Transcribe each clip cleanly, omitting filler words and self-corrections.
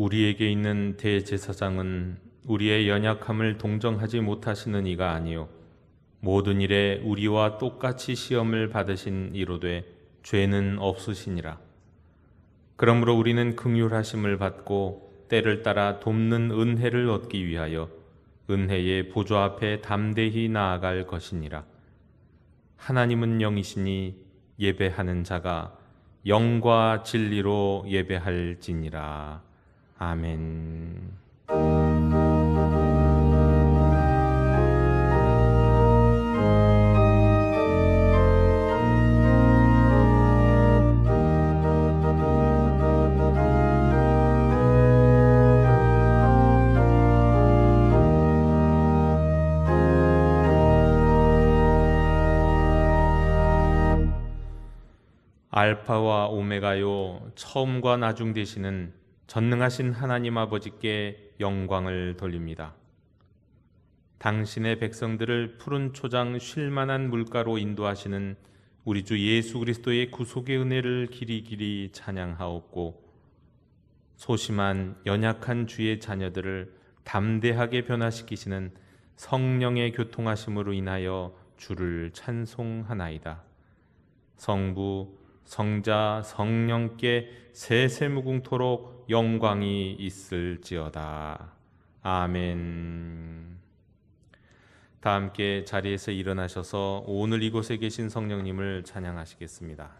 우리에게 있는 대제사장은 우리의 연약함을 동정하지 못하시는 이가 아니요 모든 일에 우리와 똑같이 시험을 받으신 이로되 죄는 없으시니라. 그러므로 우리는 긍휼하심을 받고 때를 따라 돕는 은혜를 얻기 위하여 은혜의 보좌 앞에 담대히 나아갈 것이니라. 하나님은 영이시니 예배하는 자가 영과 진리로 예배할지니라. 아멘. 알파와 오메가요 처음과 나중 되시는 전능하신 하나님 아버지께 영광을 돌립니다. 당신의 백성들을 푸른 초장 쉴만한 물가로 인도하시는 우리 주 예수 그리스도의 구속의 은혜를 길이길이 찬양하옵고 소심한 연약한 주의 자녀들을 담대하게 변화시키시는 성령의 교통하심으로 인하여 주를 찬송하나이다. 성부 성자 성령께 세세무궁토록 영광이 있을지어다. 아멘. 다 함께 자리에서 일어나셔서 오늘 이곳에 계신 성령님을 찬양하시겠습니다.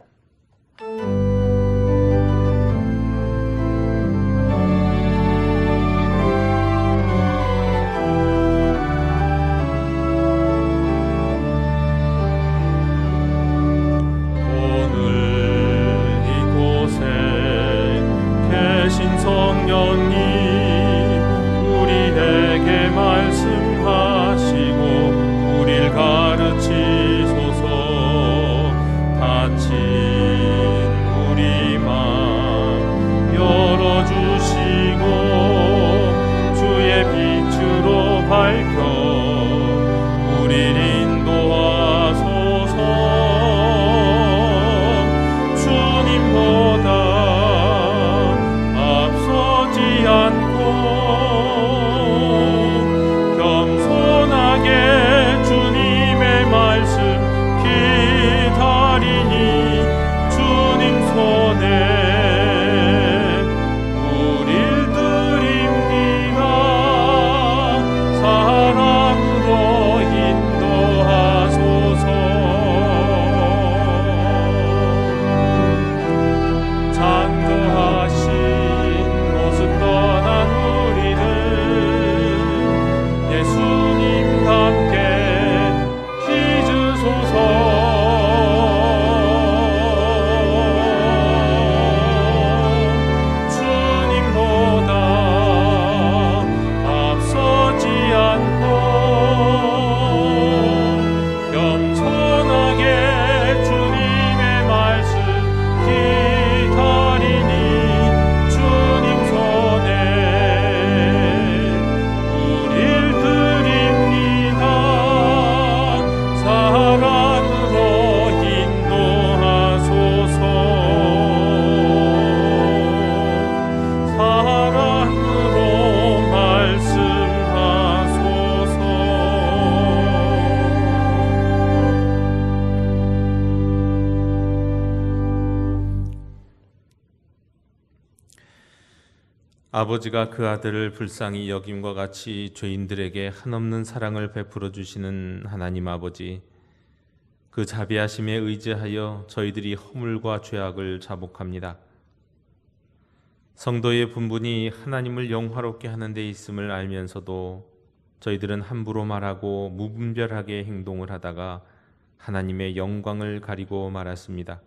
아버지가 그 아들을 불쌍히 여김과 같이 죄인들에게 한없는 사랑을 베풀어 주시는 하나님 아버지, 그 자비하심에 의지하여 저희들이 허물과 죄악을 자복합니다. 성도의 분분이 하나님을 영화롭게 하는 데 있음을 알면서도 저희들은 함부로 말하고 무분별하게 행동을 하다가 하나님의 영광을 가리고 말았습니다.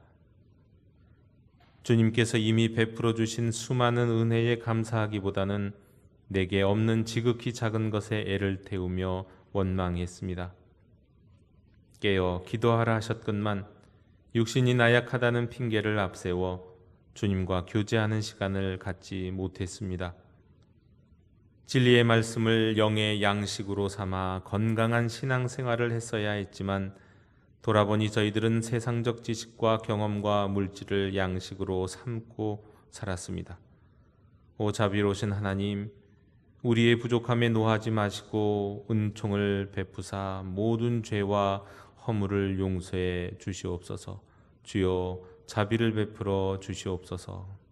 주님께서 이미 베풀어 주신 수많은 은혜에 감사하기보다는 내게 없는 지극히 작은 것에 애를 태우며 원망했습니다. 깨어 기도하라 하셨건만 육신이 나약하다는 핑계를 앞세워 주님과 교제하는 시간을 갖지 못했습니다. 진리의 말씀을 영의 양식으로 삼아 건강한 신앙생활을 했어야 했지만 돌아보니 저희들은 세상적 지식과 경험과 물질을 양식으로 삼고 살았습니다. 오 자비로우신 하나님, 우리의 부족함에 노하지 마시고 은총을 베푸사 모든 죄와 허물을 용서해 주시옵소서. 주여 자비를 베풀어 주시옵소서.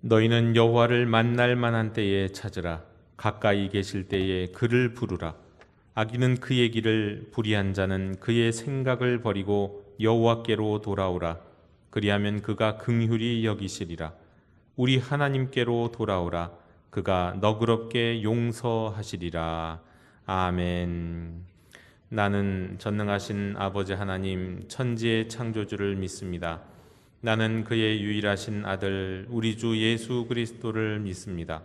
너희는 여호와를 만날 만한 때에 찾으라. 가까이 계실 때에 그를 부르라. 악인은 그의 길을, 불의한 자는 그의 생각을 버리고 여호와께로 돌아오라. 그리하면 그가 긍휼히 여기시리라. 우리 하나님께로 돌아오라. 그가 너그럽게 용서하시리라. 아멘. 나는 전능하신 아버지 하나님, 천지의 창조주를 믿습니다. 나는 그의 유일하신 아들 우리 주 예수 그리스도를 믿습니다.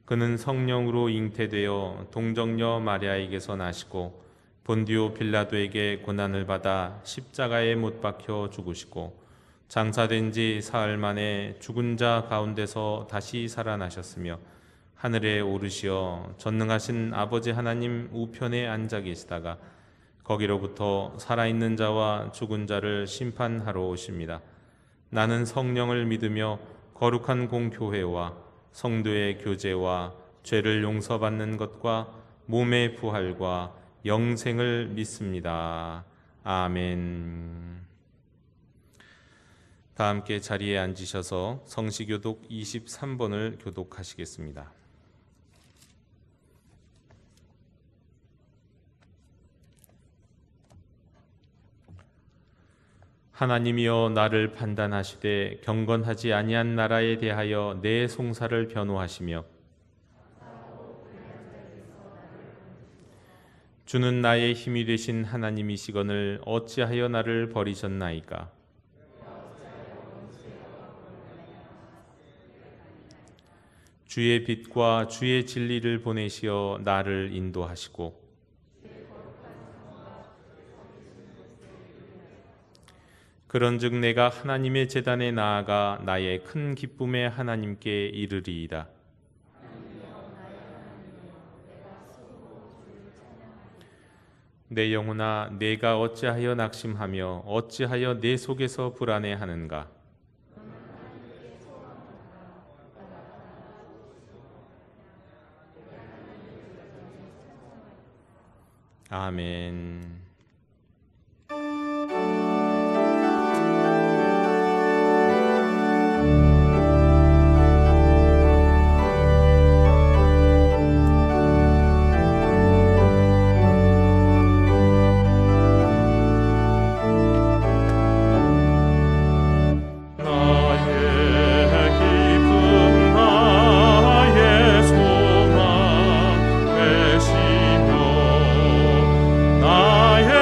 그는 성령으로 잉태되어 동정녀 마리아에게서 나시고 본디오 빌라도에게 고난을 받아 십자가에 못 박혀 죽으시고 장사된 지 사흘 만에 죽은 자 가운데서 다시 살아나셨으며 하늘에 오르시어 전능하신 아버지 하나님 우편에 앉아 계시다가 거기로부터 살아있는 자와 죽은 자를 심판하러 오십니다. 나는 성령을 믿으며 거룩한 공교회와 성도의 교제와 죄를 용서받는 것과 몸의 부활과 영생을 믿습니다. 아멘. 다 함께 자리에 앉으셔서 성시교독 23번을 교독하시겠습니다. 하나님이여 나를 판단하시되 경건하지 아니한 나라에 대하여 내 송사를 변호하시며 주는 나의 힘이 되신 하나님이시거늘 어찌하여 나를 버리셨나이까. 주의 빛과 주의 진리를 보내시어 나를 인도하시고 그런즉 내가 하나님의 제단에 나아가 나의 큰 기쁨에 하나님께 이르리이다. 내 영혼아 내가 어찌하여 낙심하며 어찌하여 내 속에서 불안해하는가. 아멘. 나의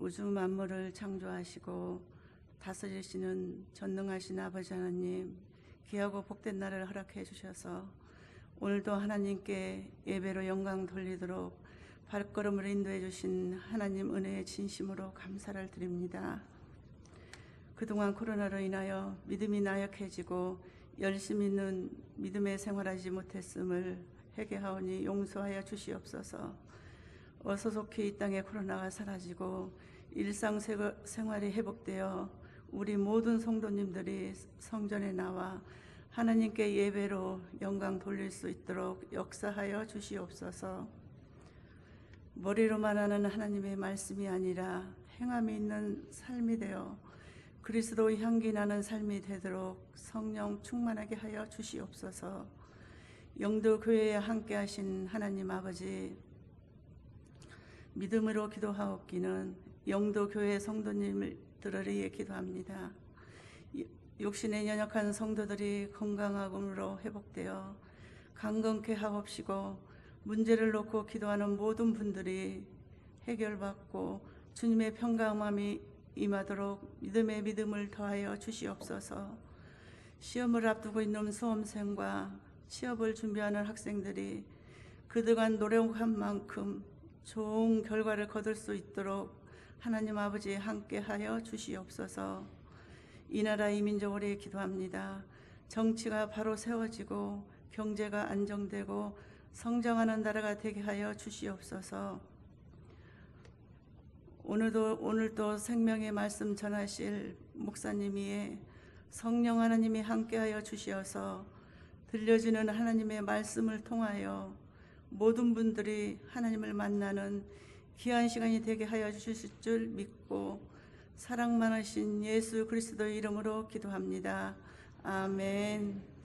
우주 만물을 창조하시고 다스리시는 전능하신 아버지 하나님, 귀하고 복된 날을 허락해 주셔서 오늘도 하나님께 예배로 영광 돌리도록 발걸음을 인도해 주신 하나님 은혜의 진심으로 감사를 드립니다. 그동안 코로나로 인하여 믿음이 나약해지고 열심 있는 믿음의 생활하지 못했음을 회개하오니 용서하여 주시옵소서. 어서 속히 이 땅에 코로나가 사라지고 일상생활이 회복되어 우리 모든 성도님들이 성전에 나와 하나님께 예배로 영광 돌릴 수 있도록 역사하여 주시옵소서. 머리로만 하는 하나님의 말씀이 아니라 행함이 있는 삶이 되어 그리스도 향기 나는 삶이 되도록 성령 충만하게 하여 주시옵소서. 영도 교회에 함께 하신 하나님 아버지, 믿음으로 기도하옵기는 영도 교회 성도님들을 위해 기도합니다. 육신에 연약한 성도들이 건강함으로 회복되어 강건케 하옵시고 문제를 놓고 기도하는 모든 분들이 해결받고 주님의 평강함이 임하도록 믿음을 더하여 주시옵소서. 시험을 앞두고 있는 수험생과 취업을 준비하는 학생들이 그동안 노력한 만큼 좋은 결과를 거둘 수 있도록 하나님 아버지 함께하여 주시옵소서. 이 나라 이 민족을 위해 기도합니다. 정치가 바로 세워지고 경제가 안정되고 성장하는 나라가 되게 하여 주시옵소서. 오늘도 생명의 말씀 전하실 목사님이 성령 하나님이 함께하여 주시어서 들려주는 하나님의 말씀을 통하여 모든 분들이 하나님을 만나는 귀한 시간이 되게 하여 주실 줄 믿고 사랑 많으신 예수 그리스도의 이름으로 기도합니다. 아멘.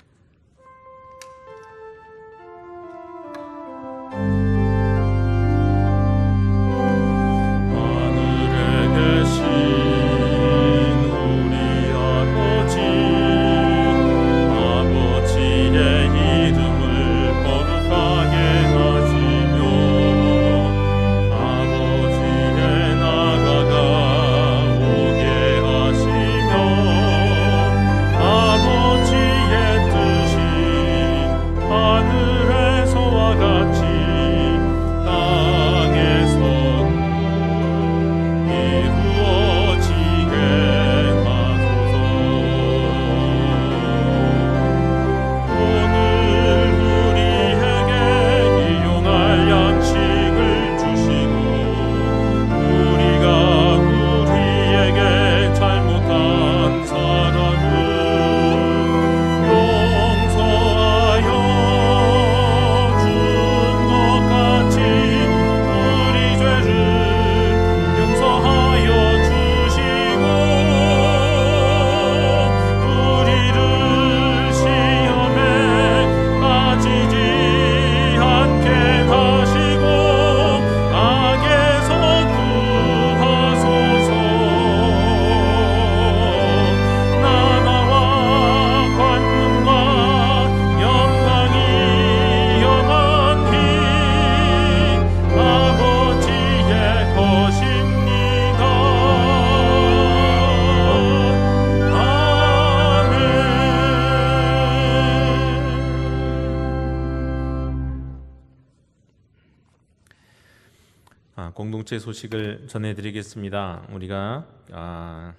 공동체 소식을 전해드리겠습니다. 우리가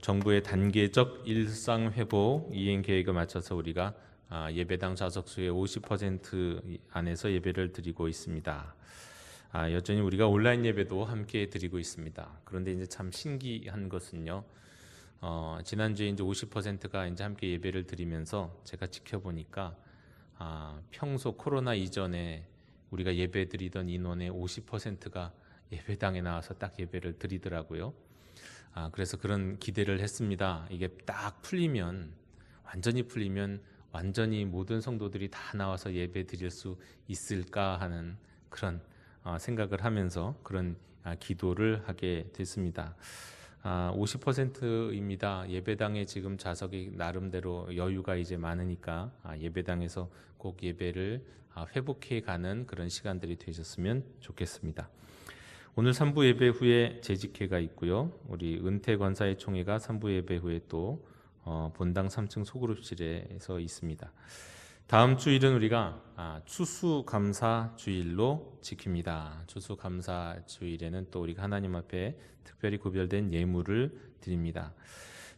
정부의 단계적 일상 회복 이행 계획에 맞춰서 우리가 예배당 좌석수의 50% 안에서 예배를 드리고 있습니다. 여전히 우리가 온라인 예배도 함께 드리고 있습니다. 그런데 이제 참 신기한 것은요, 지난주에 이제 50%가 이제 함께 예배를 드리면서 제가 지켜보니까 평소 코로나 이전에 우리가 예배 드리던 인원의 50%가 예배당에 나와서 딱 예배를 드리더라고요. 그래서 그런 기대를 했습니다. 이게 딱 풀리면, 완전히 풀리면 완전히 모든 성도들이 다 나와서 예배 드릴 수 있을까 하는 그런 생각을 하면서 그런 기도를 하게 됐습니다. 50%입니다. 예배당에 지금 좌석이 나름대로 여유가 이제 많으니까 예배당에서 꼭 예배를 회복해 가는 그런 시간들이 되셨으면 좋겠습니다. 오늘 3부 예배 후에 재직회가 있고요. 우리 은퇴 권사의 총회가 3부 예배 후에 또 본당 3층 소그룹실에서 있습니다. 다음 주일은 우리가 추수감사 주일로 지킵니다. 추수감사 주일에는 또 우리가 하나님 앞에 특별히 구별된 예물을 드립니다.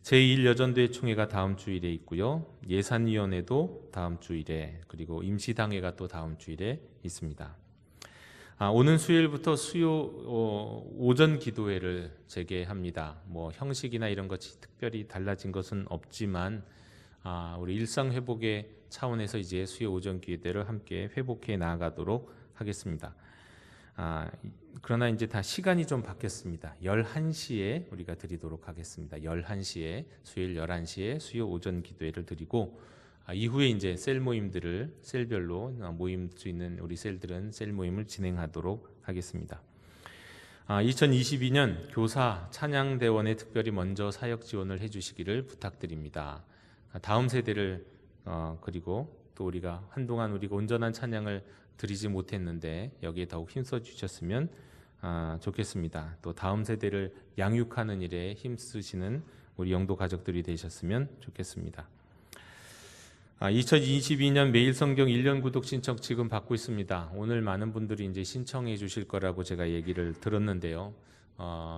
제1여전도회 총회가 다음 주일에 있고요. 예산위원회도 다음 주일에, 그리고 임시당회가 또 다음 주일에 있습니다. 오는 수요일부터 오전 기도회를 재개합니다. 뭐 형식이나 이런 것이 특별히 달라진 것은 없지만 우리 일상 회복의 차원에서 이제 수요 오전 기도회를 함께 회복해 나아가도록 하겠습니다. 그러나 이제 다 시간이 좀 바뀌었습니다. 11시에 우리가 드리도록 하겠습니다. 11시에 수요일 11시에 수요 오전 기도회를 드리고 이후에 이제 셀 모임들을 셀별로 모임 수 있는 우리 셀들은 셀 모임을 진행하도록 하겠습니다. 2022년 교사 찬양대원에 특별히 먼저 사역 지원을 해주시기를 부탁드립니다. 다음 세대를 그리고 또 우리가 한동안 우리가 온전한 찬양을 드리지 못했는데 여기에 더욱 힘써 주셨으면 좋겠습니다. 또 다음 세대를 양육하는 일에 힘쓰시는 우리 영도 가족들이 되셨으면 좋겠습니다. 2022년 매일 성경 1년 구독 신청 지금 받고 있습니다. 오늘 많은 분들이 이제 신청해 주실 거라고 제가 얘기를 들었는데요.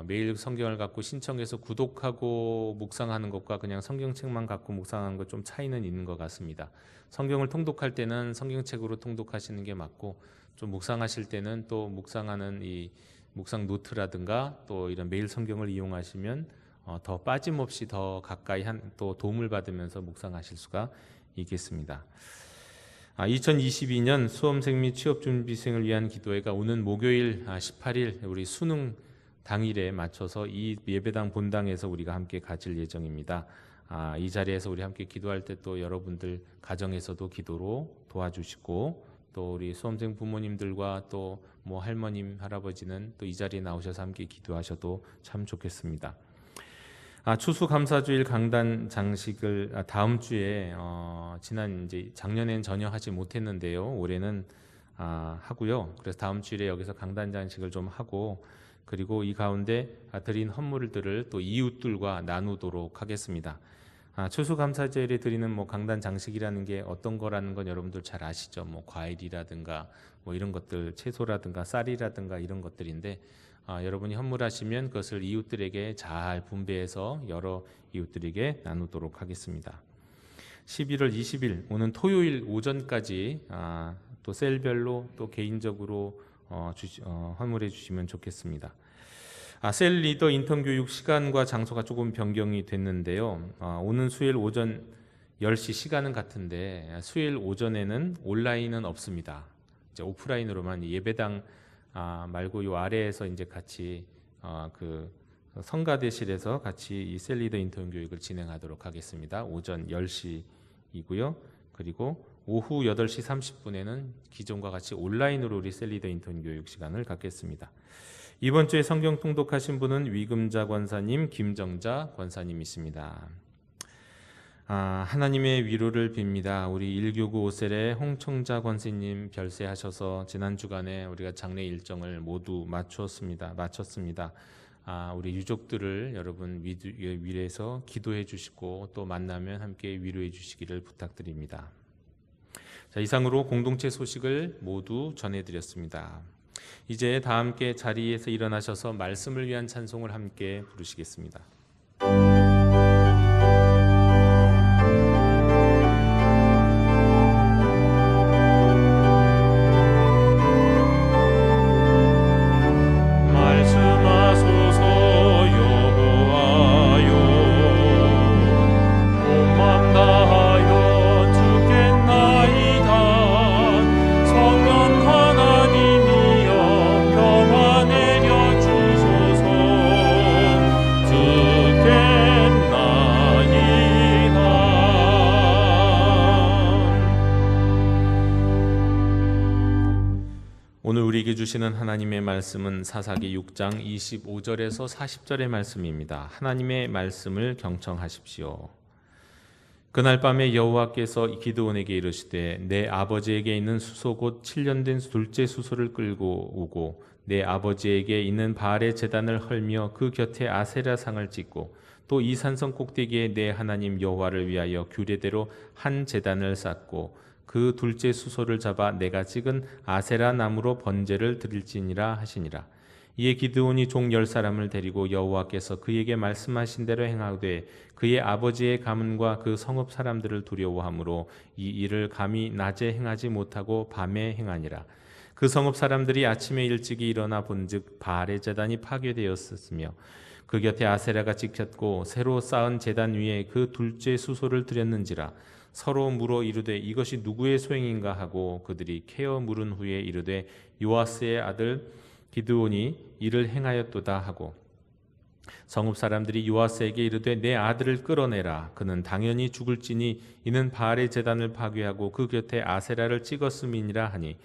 매일 성경을 갖고 신청해서 구독하고 묵상하는 것과 그냥 성경책만 갖고 묵상하는 것 좀 차이는 있는 것 같습니다. 성경을 통독할 때는 성경책으로 통독하시는 게 맞고, 좀 묵상하실 때는 또 묵상하는 이 묵상 노트라든가 또 이런 매일 성경을 이용하시면 더 빠짐없이 더 가까이 또 도움을 받으면서 묵상하실 수가 있겠습니다. 2022년 수험생 및 취업준비생을 위한 기도회가 오는 목요일 18일 우리 수능 당일에 맞춰서 이 예배당 본당에서 우리가 함께 가질 예정입니다. 이 자리에서 우리 함께 기도할 때 또 여러분들 가정에서도 기도로 도와주시고, 또 우리 수험생 부모님들과 또 뭐 할머님 할아버지는 또 이 자리에 나오셔서 함께 기도하셔도 참 좋겠습니다. 추수감사주일 강단 장식을 다음 주에 지난 이제 작년엔 전혀 하지 못했는데요. 올해는 하고요. 그래서 다음 주일에 여기서 강단 장식을 좀 하고, 그리고 이 가운데 드린 헌물들을 또 이웃들과 나누도록 하겠습니다. 추수감사주일에 드리는 뭐 강단 장식이라는 게 어떤 거라는 건 여러분들 잘 아시죠? 뭐 과일이라든가 뭐 이런 것들, 채소라든가 쌀이라든가 이런 것들인데, 여러분이 헌물하시면 그것을 이웃들에게 잘 분배해서 여러 이웃들에게 나누도록 하겠습니다. 11월 20일 오는 토요일 오전까지 또 셀별로 또 개인적으로 헌물해 주시면 좋겠습니다. 셀 리더 인턴 교육 시간과 장소가 조금 변경이 됐는데요. 오는 수요일 오전 10시 시간은 같은데 수요일 오전에는 온라인은 없습니다. 이제 오프라인으로만 예배당 말고 요 아래에서 이제 같이 그 성가대실에서 같이 이 셀 리더 인턴 교육을 진행하도록 하겠습니다. 오전 10시이고요. 그리고 오후 8시 30분에는 기존과 같이 온라인으로 우리 셀 리더 인턴 교육 시간을 갖겠습니다. 이번 주에 성경 통독하신 분은 위금자 권사님, 김정자 권사님이십니다. 하나님의 위로를 빕니다. 우리 1교구 5셀의 홍청자 권사님 별세하셔서 지난 주간에 우리가 장례 일정을 모두 마쳤습니다. 우리 유족들을 여러분 위해서 기도해 주시고 또 만나면 함께 위로해 주시기를 부탁드립니다. 자, 이상으로 공동체 소식을 모두 전해드렸습니다. 이제 다 함께 자리에서 일어나셔서 말씀을 위한 찬송을 함께 부르시겠습니다. 오늘 우리에게 주시는 하나님의 말씀은 사사기 6장 25절에서 40절의 말씀입니다. 하나님의 말씀을 경청하십시오. 그날 밤에 여호와께서 기드온에게 이르시되 내 아버지에게 있는 수소 곧 7년 된 둘째 수소를 끌고 오고 내 아버지에게 있는 바알의 제단을 헐며 그 곁에 아세라 상을 찍고 또 이 산성 꼭대기에 내 하나님 여호와를 위하여 규례대로 한 제단을 쌓고 그 둘째 수소를 잡아 내가 찍은 아세라 나무로 번제를 드릴지니라 하시니라. 이에 기드온이 종 10사람을 데리고 여호와께서 그에게 말씀하신 대로 행하되 그의 아버지의 가문과 그 성읍 사람들을 두려워하므로 이 일을 감히 낮에 행하지 못하고 밤에 행하니라. 그 성읍 사람들이 아침에 일찍이 일어나 본즉 바알의 제단이 파괴되었으며 그 곁에 아세라가 찍혔고 새로 쌓은 제단 위에 그 둘째 수소를 드렸는지라. 서로 물어 이르되 이것이 누구의 소행인가 하고 그들이 캐어 물은 후에 이르되 요아스의 아들 기드온이 이를 행하였도다 하고 성읍 사람들이 요아스에게 이르되 내 아들을 끌어내라. 그는 당연히 죽을지니 이는 바알의 제단을 파괴하고 그 곁에 아세라를 찍었음이니라 하니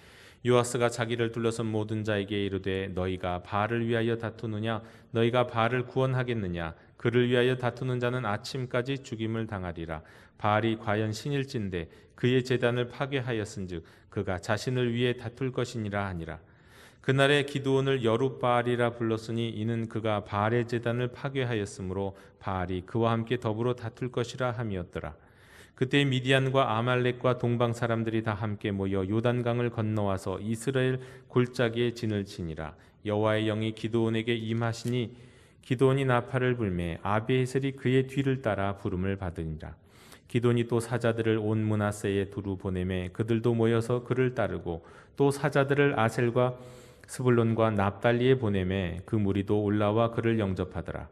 요아스가 자기를 둘러선 모든 자에게 이르되 너희가 바알을 위하여 다투느냐 너희가 바알을 구원하겠느냐 그를 위하여 다투는 자는 아침까지 죽임을 당하리라. 바알이 과연 신일진데 그의 제단을 파괴하였은즉 그가 자신을 위해 다툴 것이니라 하니라. 그날에 기드온을 여룻바알이라 불렀으니 이는 그가 바알의 제단을 파괴하였으므로 바알이 그와 함께 더불어 다툴 것이라 함이었더라. 그때 미디안과 아말렉과 동방 사람들이 다 함께 모여 요단강을 건너와서 이스라엘 골짜기에 진을 치니라. 여호와의 영이 기드온에게 임하시니 기드온이 나팔을 불매 아비에셀이 그의 뒤를 따라 부름을 받으니라. 기드온이 또 사자들을 온 므낫세에 두루 보내매 그들도 모여서 그를 따르고 또 사자들을 아셀과 스불론과 납달리에 보내매 그 무리도 올라와 그를 영접하더라.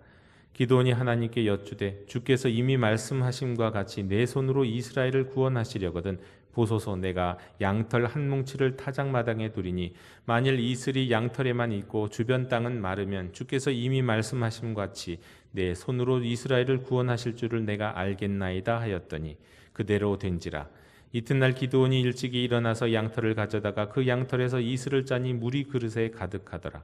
기드온이 하나님께 여쭈되 주께서 이미 말씀하심과 같이 내 손으로 이스라엘을 구원하시려거든 보소서 내가 양털 한 뭉치를 타작마당에 두리니 만일 이슬이 양털에만 있고 주변 땅은 마르면 주께서 이미 말씀하심과 같이 내 손으로 이스라엘을 구원하실 줄을 내가 알겠나이다 하였더니 그대로 된지라. 이튿날 기드온이 일찍이 일어나서 양털을 가져다가 그 양털에서 이슬을 짜니 물이 그릇에 가득하더라.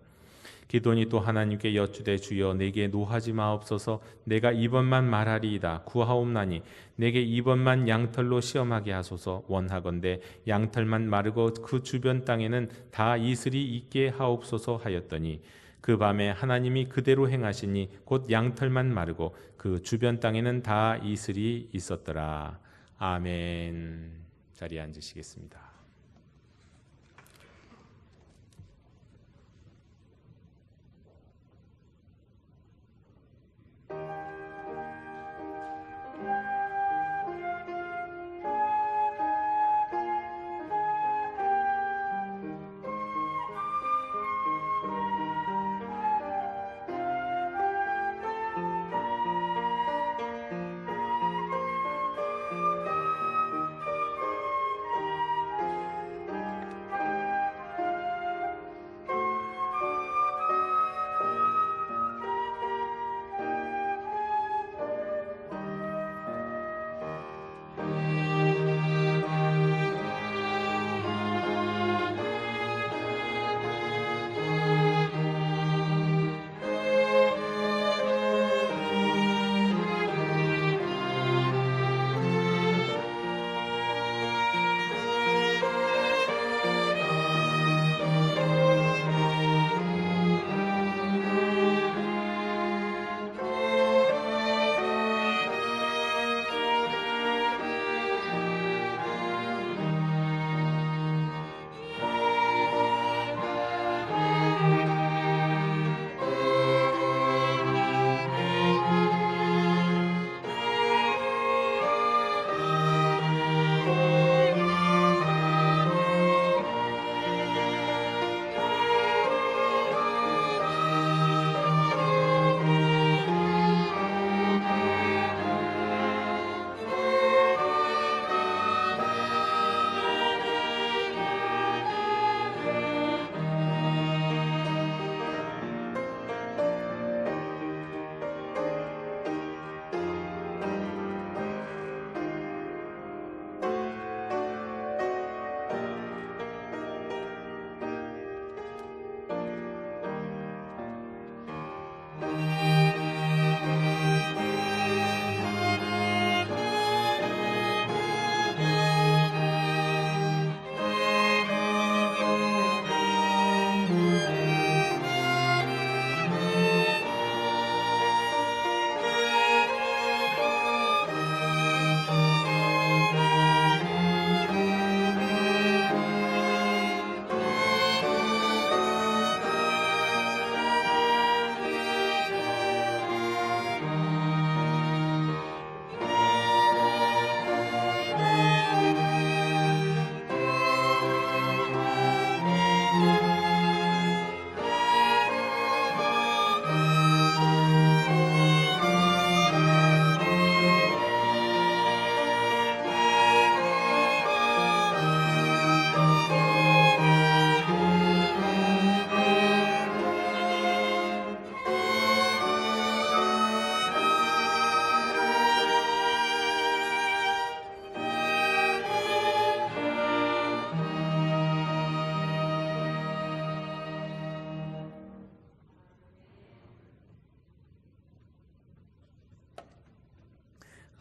기드온이 또 하나님께 여쭈되 주여 내게 노하지 마옵소서 내가 이번만 말하리이다 구하옵나니 내게 이번만 양털로 시험하게 하소서 원하건대 양털만 마르고 그 주변 땅에는 다 이슬이 있게 하옵소서 하였더니 그 밤에 하나님이 그대로 행하시니 곧 양털만 마르고 그 주변 땅에는 다 이슬이 있었더라. 아멘. 자리에 앉으시겠습니다.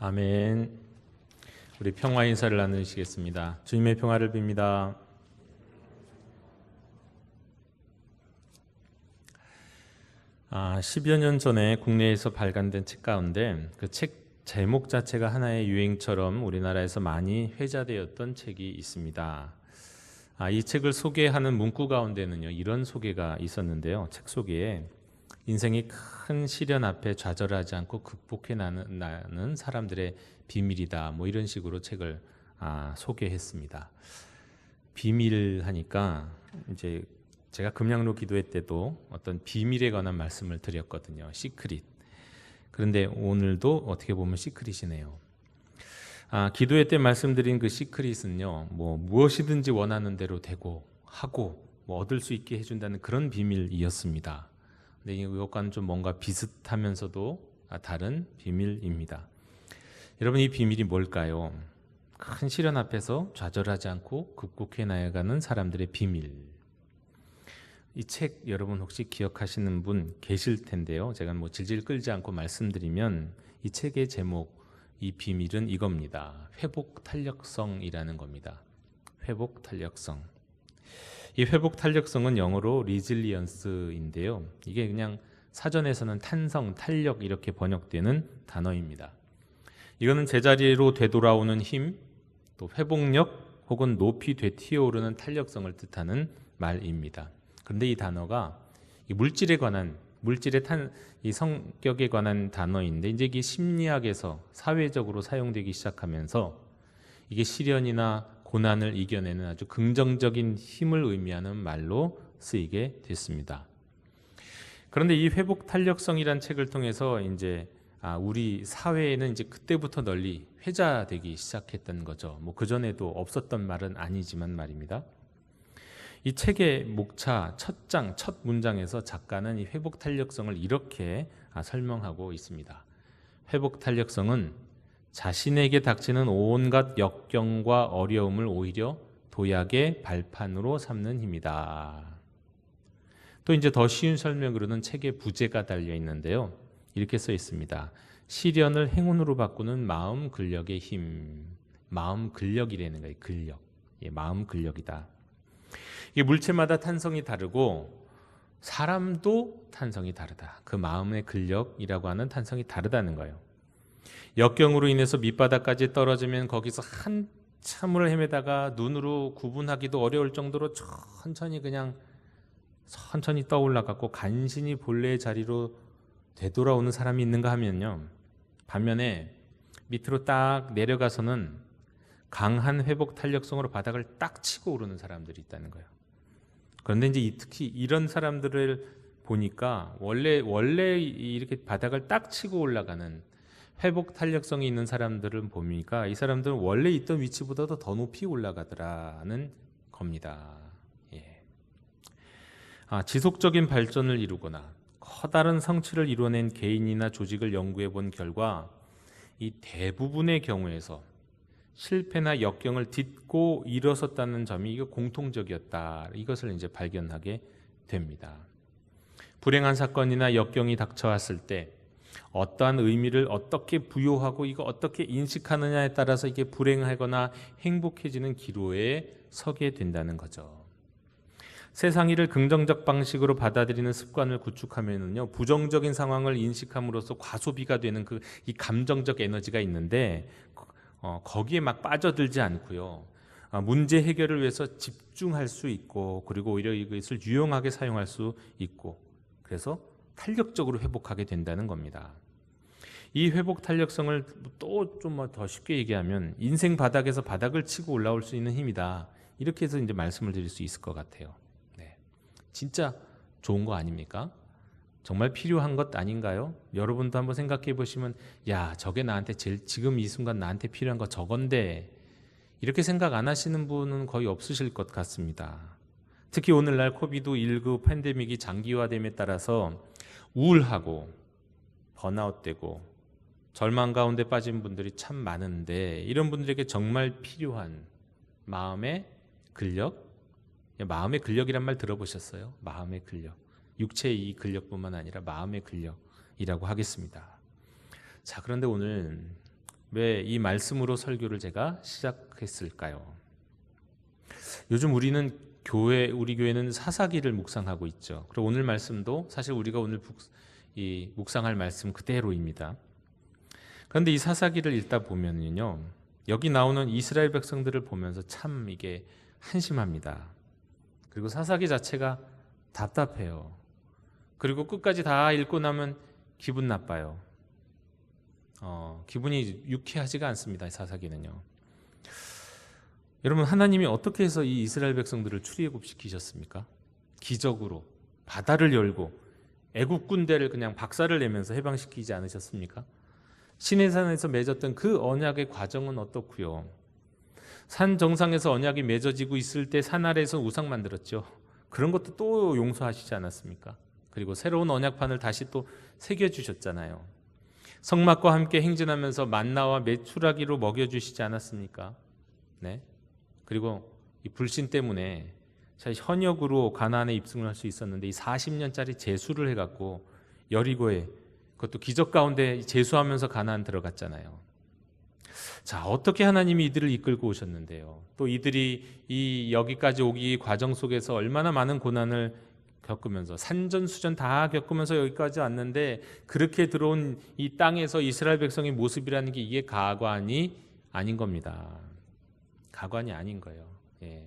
아멘. 우리 평화 인사를 나누시겠습니다. 주님의 평화를 빕니다. 아, 10여 년 전에 국내에서 발간된 책 가운데 그 책 제목 자체가 하나의 유행처럼 우리나라에서 많이 회자되었던 책이 있습니다. 이 책을 소개하는 문구 가운데는요, 이런 소개가 있었는데요. 책 소개에 인생이 큰 시련 앞에 좌절하지 않고 극복해 나는 사람들의 비밀이다. 뭐 이런 식으로 책을 소개했습니다. 비밀 하니까 이제 제가 금양로 기도회 때도 어떤 비밀에 관한 말씀을 드렸거든요. 시크릿. 그런데 오늘도 어떻게 보면 시크릿이네요. 기도회 때 말씀드린 그 시크릿은요, 뭐 무엇이든지 원하는 대로 되고 하고 뭐 얻을 수 있게 해준다는 그런 비밀이었습니다. 근데 이것과는 좀 뭔가 비슷하면서도 다른 비밀입니다. 여러분, 이 비밀이 뭘까요? 큰 시련 앞에서 좌절하지 않고 극복해 나가는 사람들의 비밀. 이 책 여러분 혹시 기억하시는 분 계실 텐데요. 제가 뭐 질질 끌지 않고 말씀드리면 이 책의 제목, 이 비밀은 이겁니다. 회복 탄력성이라는 겁니다. 회복 탄력성. 이 회복 탄력성은 영어로 resilience인데요. 이게 그냥 사전에서는 탄성, 탄력 이렇게 번역되는 단어입니다. 이거는 제자리로 되돌아오는 힘, 또 회복력 혹은 높이 되튀어오르는 탄력성을 뜻하는 말입니다. 그런데 이 단어가 이 물질에 관한 이 성격에 관한 단어인데 이제 이게 심리학에서 사회적으로 사용되기 시작하면서 이게 시련이나 고난을 이겨내는 아주 긍정적인 힘을 의미하는 말로 쓰이게 됐습니다. 그런데 이 회복 탄력성이란 책을 통해서 이제 우리 사회에는 이제 그때부터 널리 회자되기 시작했던 거죠. 뭐 그 전에도 없었던 말은 아니지만 말입니다. 이 책의 목차 첫 장, 첫 문장에서 작가는 이 회복 탄력성을 이렇게 설명하고 있습니다. 회복 탄력성은 자신에게 닥치는 온갖 역경과 어려움을 오히려 도약의 발판으로 삼는 힘이다. 또 이제 더 쉬운 설명으로는 책의 부제가 달려 있는데요. 이렇게 써 있습니다. 시련을 행운으로 바꾸는 마음 근력의 힘. 마음 근력이라는 거예요. 근력. 마음 근력이다. 이게 물체마다 탄성이 다르고 사람도 탄성이 다르다. 그 마음의 근력이라고 하는 탄성이 다르다는 거예요. 역경으로 인해서 밑바닥까지 떨어지면 거기서 한참을 헤매다가 눈으로 구분하기도 어려울 정도로 천천히 떠올라가고 간신히 본래의 자리로 되돌아오는 사람이 있는가 하면요. 반면에 밑으로 딱 내려가서는 강한 회복 탄력성으로 바닥을 딱 치고 오르는 사람들이 있다는 거예요. 그런데 이제 특히 이런 사람들을 보니까 원래 이렇게 바닥을 딱 치고 올라가는 회복 탄력성이 있는 사람들은 보니까 이 사람들은 원래 있던 위치보다도 더 높이 올라가더라는 겁니다. 지속적인 발전을 이루거나 커다란 성취를 이뤄낸 개인이나 조직을 연구해 본 결과 이 대부분의 경우에서 실패나 역경을 딛고 일어섰다는 점이 이거 공통적이었다. 이것을 이제 발견하게 됩니다. 불행한 사건이나 역경이 닥쳐왔을 때 어떠한 의미를 어떻게 부여하고 이거 어떻게 인식하느냐에 따라서 이게 불행하거나 행복해지는 기로에 서게 된다는 거죠. 세상 일을 긍정적 방식으로 받아들이는 습관을 구축하면은요, 부정적인 상황을 인식함으로써 과소비가 되는 이 감정적 에너지가 있는데 거기에 막 빠져들지 않고요. 문제 해결을 위해서 집중할 수 있고 그리고 오히려 이것을 유용하게 사용할 수 있고 그래서 탄력적으로 회복하게 된다는 겁니다. 이 회복 탄력성을 또 좀 더 쉽게 얘기하면 인생 바닥에서 바닥을 치고 올라올 수 있는 힘이다. 이렇게 해서 이제 말씀을 드릴 수 있을 것 같아요. 네. 진짜 좋은 거 아닙니까? 정말 필요한 것 아닌가요? 여러분도 한번 생각해 보시면 야, 저게 나한테 지금 이 순간 나한테 필요한 거 저건데 이렇게 생각 안 하시는 분은 거의 없으실 것 같습니다. 특히 오늘날 코비드19 팬데믹이 장기화됨에 따라서 우울하고 번아웃되고 절망 가운데 빠진 분들이 참 많은데 이런 분들에게 정말 필요한 마음의 근력, 마음의 근력이란 말 들어보셨어요? 마음의 근력. 육체의 이 근력뿐만 아니라 마음의 근력이라고 하겠습니다. 자, 그런데 오늘 왜 이 말씀으로 설교를 제가 시작했을까요? 요즘 우리 교회는 사사기를 묵상하고 있죠. 그리고 오늘 말씀도 사실 우리가 오늘 묵상할 말씀 그대로입니다. 그런데 이 사사기를 읽다 보면요, 여기 나오는 이스라엘 백성들을 보면서 참 이게 한심합니다. 그리고 사사기 자체가 답답해요. 그리고 끝까지 다 읽고 나면 기분 나빠요. 기분이 유쾌하지가 않습니다. 사사기는요. 여러분, 하나님이 어떻게 해서 이 이스라엘 백성들을 출애굽시키셨습니까? 기적으로 바다를 열고 애굽 군대를 그냥 박살을 내면서 해방시키지 않으셨습니까? 시내산에서 맺었던 그 언약의 과정은 어떻고요? 산 정상에서 언약이 맺어지고 있을 때 산 아래에서 우상 만들었죠. 그런 것도 또 용서하시지 않았습니까? 그리고 새로운 언약판을 다시 또 새겨주셨잖아요. 성막과 함께 행진하면서 만나와 메추라기로 먹여주시지 않았습니까? 네. 그리고 이 불신 때문에 현역으로 가나안에 입성을 할 수 있었는데 이 40년짜리 제수를 해갖고 여리고에 그것도 기적 가운데 제수하면서 가나안 들어갔잖아요. 자, 어떻게 하나님이 이들을 이끌고 오셨는데요. 또 이들이 여기까지 오기 과정 속에서 얼마나 많은 고난을 겪으면서 산전수전 다 겪으면서 여기까지 왔는데 그렇게 들어온 이 땅에서 이스라엘 백성의 모습이라는 게 이게 가관이 아닌 겁니다. 가관이 아닌 거예요. 예.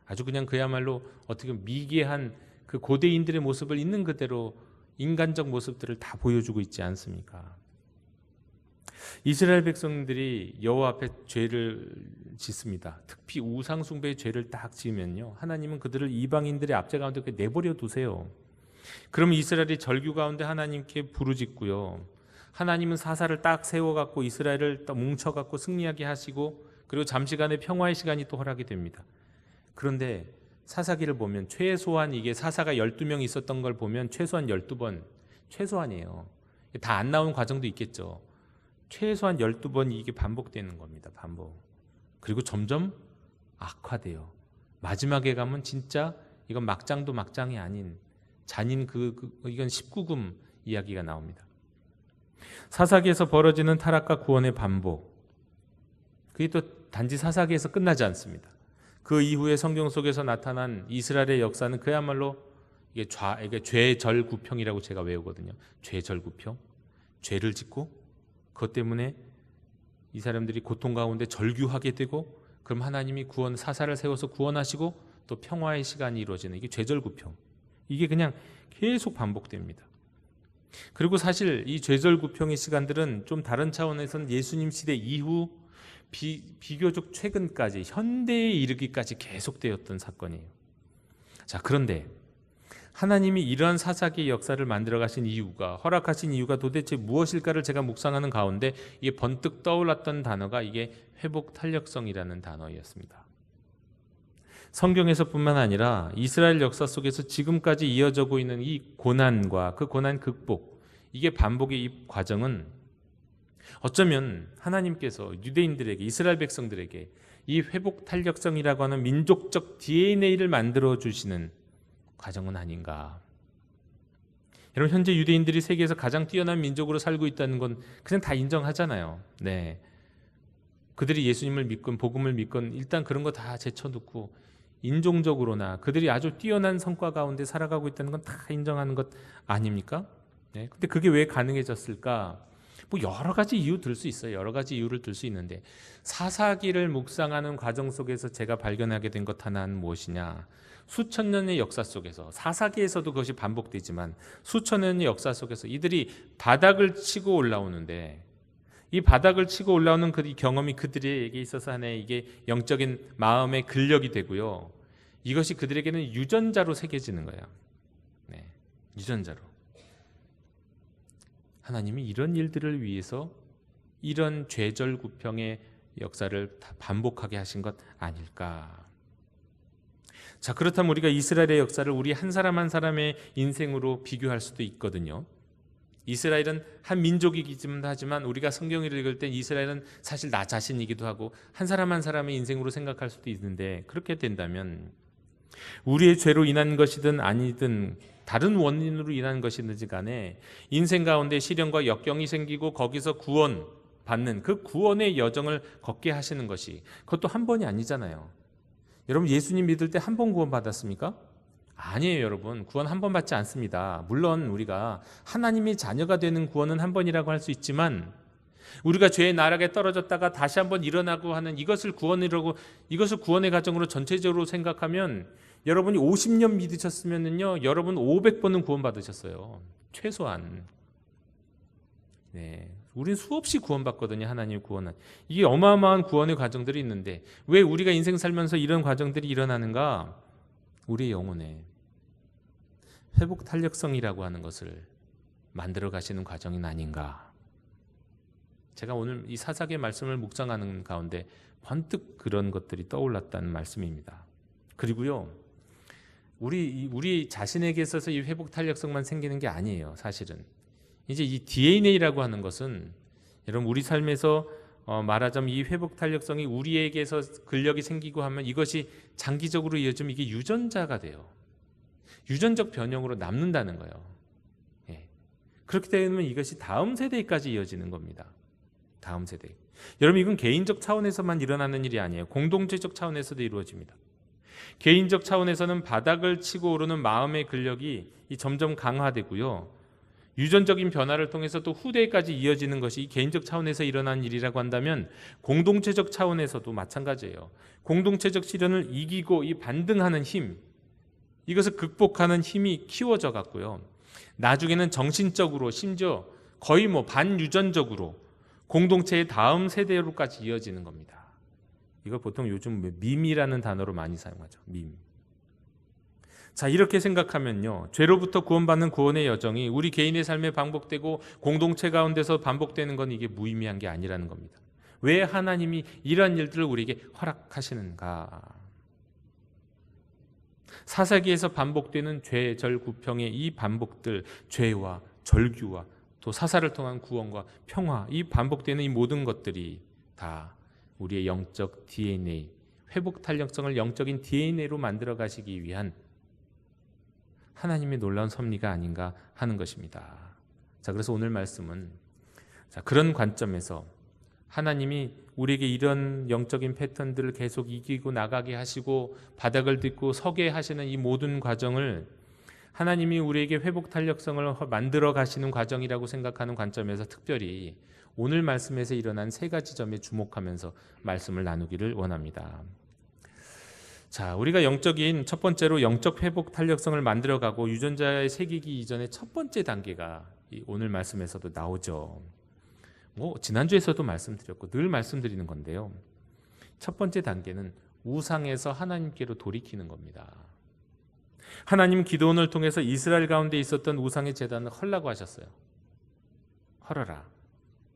아주 그냥 그야말로 어떻게 보면 미개한 그 고대인들의 모습을 있는 그대로 인간적 모습들을 다 보여주고 있지 않습니까? 이스라엘 백성들이 여호와 앞에 죄를 짓습니다. 특히 우상 숭배의 죄를 딱 지으면요, 하나님은 그들을 이방인들의 압제 가운데 내버려 두세요. 그러면 이스라엘이 절규 가운데 하나님께 부르짖고요, 하나님은 사사를 딱 세워갖고 이스라엘을 딱 뭉쳐갖고 승리하게 하시고 그리고 잠시간의 평화의 시간이 또 허락이 됩니다. 그런데 사사기를 보면 최소한 이게 사사가 12명 있었던 걸 보면 최소한 12번, 최소한이에요. 다 안 나온 과정도 있겠죠. 최소한 12번 이게 반복되는 겁니다. 반복. 그리고 점점 악화돼요. 마지막에 가면 진짜 이건 막장도 막장이 아닌 잔인 이건 19금 이야기가 나옵니다. 사사기에서 벌어지는 타락과 구원의 반복, 그게 또 단지 사사기에서 끝나지 않습니다. 그 이후에 성경 속에서 나타난 이스라엘의 역사는 그야말로 이게 죄절구평이라고 제가 외우거든요. 죄절구평, 죄를 짓고 그것 때문에 이 사람들이 고통 가운데 절규하게 되고, 그럼 하나님이 사사를 세워서 구원하시고 또 평화의 시간이 이루어지는, 이게 죄절구평. 이게 그냥 계속 반복됩니다. 그리고 사실 이 죄절구평의 시간들은 좀 다른 차원에서는 예수님 시대 이후 비교적 최근까지 현대에 이르기까지 계속되었던 사건이에요. 자, 그런데 하나님이 이러한 사사기의 역사를 만들어 가신 이유가, 허락하신 이유가 도대체 무엇일까를 제가 묵상하는 가운데 이게 번뜩 떠올랐던 단어가 이게 회복 탄력성이라는 단어였습니다. 성경에서뿐만 아니라 이스라엘 역사 속에서 지금까지 이어지고 있는 이 고난과 그 고난 극복, 이게 반복의 이 과정은 어쩌면 하나님께서 유대인들에게, 이스라엘 백성들에게 이 회복 탄력성이라고 하는 민족적 DNA를 만들어 주시는 과정은 아닌가. 여러분, 현재 유대인들이 세계에서 가장 뛰어난 민족으로 살고 있다는 건 그냥 다 인정하잖아요. 네. 그들이 예수님을 믿건 복음을 믿건 일단 그런 거 다 제쳐놓고 인종적으로나 그들이 아주 뛰어난 성과 가운데 살아가고 있다는 건 다 인정하는 것 아닙니까? 네. 근데 그게 왜 가능해졌을까? 뭐 여러 가지 이유 들 수 있어요. 여러 가지 이유를 들 수 있는데 사사기를 묵상하는 과정 속에서 제가 발견하게 된 것 하나는 무엇이냐? 수천 년의 역사 속에서, 사사기에서도 그것이 반복되지만 수천 년의 역사 속에서 이들이 바닥을 치고 올라오는데, 이 바닥을 치고 올라오는 그 경험이 그들에게 있어서 하나의 이게 영적인 마음의 근력이 되고요, 이것이 그들에게는 유전자로 새겨지는 거예요. 네, 유전자로. 하나님이 이런 일들을 위해서 이런 죄절구평의 역사를 반복하게 하신 것 아닐까. 자, 그렇다면 우리가 이스라엘의 역사를 우리 한 사람 한 사람의 인생으로 비교할 수도 있거든요. 이스라엘은 한 민족이기만 하지만 우리가 성경을 읽을 땐 이스라엘은 사실 나 자신이기도 하고 한 사람 한 사람의 인생으로 생각할 수도 있는데, 그렇게 된다면 우리의 죄로 인한 것이든 아니든 다른 원인으로 인한 것이든지 간에 인생 가운데 시련과 역경이 생기고 거기서 구원, 받는 그 구원의 여정을 걷게 하시는 것이, 그것도 한 번이 아니잖아요. 여러분, 예수님 믿을 때 한 번 구원 받았습니까? 아니에요, 여러분. 구원 한 번 받지 않습니다. 물론 우리가 하나님의 자녀가 되는 구원은 한 번이라고 할 수 있지만, 우리가 죄의 나락에 떨어졌다가 다시 한번 일어나고 하는 이것을 구원이라고, 이것을 구원의 과정으로 전체적으로 생각하면, 여러분이 50년 믿으셨으면요, 여러분 500번은 구원 받으셨어요. 최소한. 네, 우린 수없이 구원받거든요. 하나님 구원은. 이게 어마어마한 구원의 과정들이 있는데 왜 우리가 인생 살면서 이런 과정들이 일어나는가? 우리의 영혼에 회복 탄력성이라고 하는 것을 만들어 가시는 과정이 아닌가. 제가 오늘 이 사사기의 말씀을 묵상하는 가운데 번뜩 그런 것들이 떠올랐다는 말씀입니다. 그리고요, 우리 자신에게 있어서 이 회복 탄력성만 생기는 게 아니에요. 사실은 이제 이 DNA라고 하는 것은, 여러분, 우리 삶에서 말하자면 이 회복 탄력성이 우리에게서 근력이 생기고 하면 이것이 장기적으로 이어지면 이게 유전자가 돼요. 유전적 변형으로 남는다는 거예요. 예. 그렇게 되면 이것이 다음 세대까지 이어지는 겁니다. 다음 세대. 여러분, 이건 개인적 차원에서만 일어나는 일이 아니에요. 공동체적 차원에서도 이루어집니다. 개인적 차원에서는 바닥을 치고 오르는 마음의 근력이 점점 강화되고요, 유전적인 변화를 통해서 또 후대까지 이어지는 것이 개인적 차원에서 일어난 일이라고 한다면, 공동체적 차원에서도 마찬가지예요. 공동체적 시련을 이기고 이 반등하는 힘, 이것을 극복하는 힘이 키워져 갔고요, 나중에는 정신적으로 심지어 거의 반유전적으로 공동체의 다음 세대로까지 이어지는 겁니다. 이걸 보통 요즘 밈이라는 단어로 많이 사용하죠. 밈. 자, 이렇게 생각하면요, 죄로부터 구원받는 구원의 여정이 우리 개인의 삶에 반복되고 공동체 가운데서 반복되는 건 이게 무의미한 게 아니라는 겁니다. 왜 하나님이 이러한 일들을 우리에게 허락하시는가? 사사기에서 반복되는 죄, 절, 구평의 이 반복들, 죄와 절규와 또 사사를 통한 구원과 평화, 이 반복되는 이 모든 것들이 다 우리의 영적 DNA, 회복 탄력성을 영적인 DNA로 만들어 가시기 위한 하나님의 놀라운 섭리가 아닌가 하는 것입니다. 자, 그래서 오늘 말씀은 그런 관점에서 하나님이 우리에게 이런 영적인 패턴들을 계속 이기고 나가게 하시고 바닥을 딛고 서게 하시는 이 모든 과정을 하나님이 우리에게 회복 탄력성을 만들어 가시는 과정이라고 생각하는 관점에서 특별히 오늘 말씀에서 일어난 세 가지 점에 주목하면서 말씀을 나누기를 원합니다. 자, 우리가 영적인 첫 번째로 영적 회복 탄력성을 만들어가고 유전자에 새기기 이전의 첫 번째 단계가 오늘 말씀에서도 나오죠. 지난주에서도 말씀드렸고 늘 말씀드리는 건데요, 첫 번째 단계는 우상에서 하나님께로 돌이키는 겁니다. 하나님 기드온을 통해서 이스라엘 가운데 있었던 우상의 제단을 헐라고 하셨어요. 헐어라.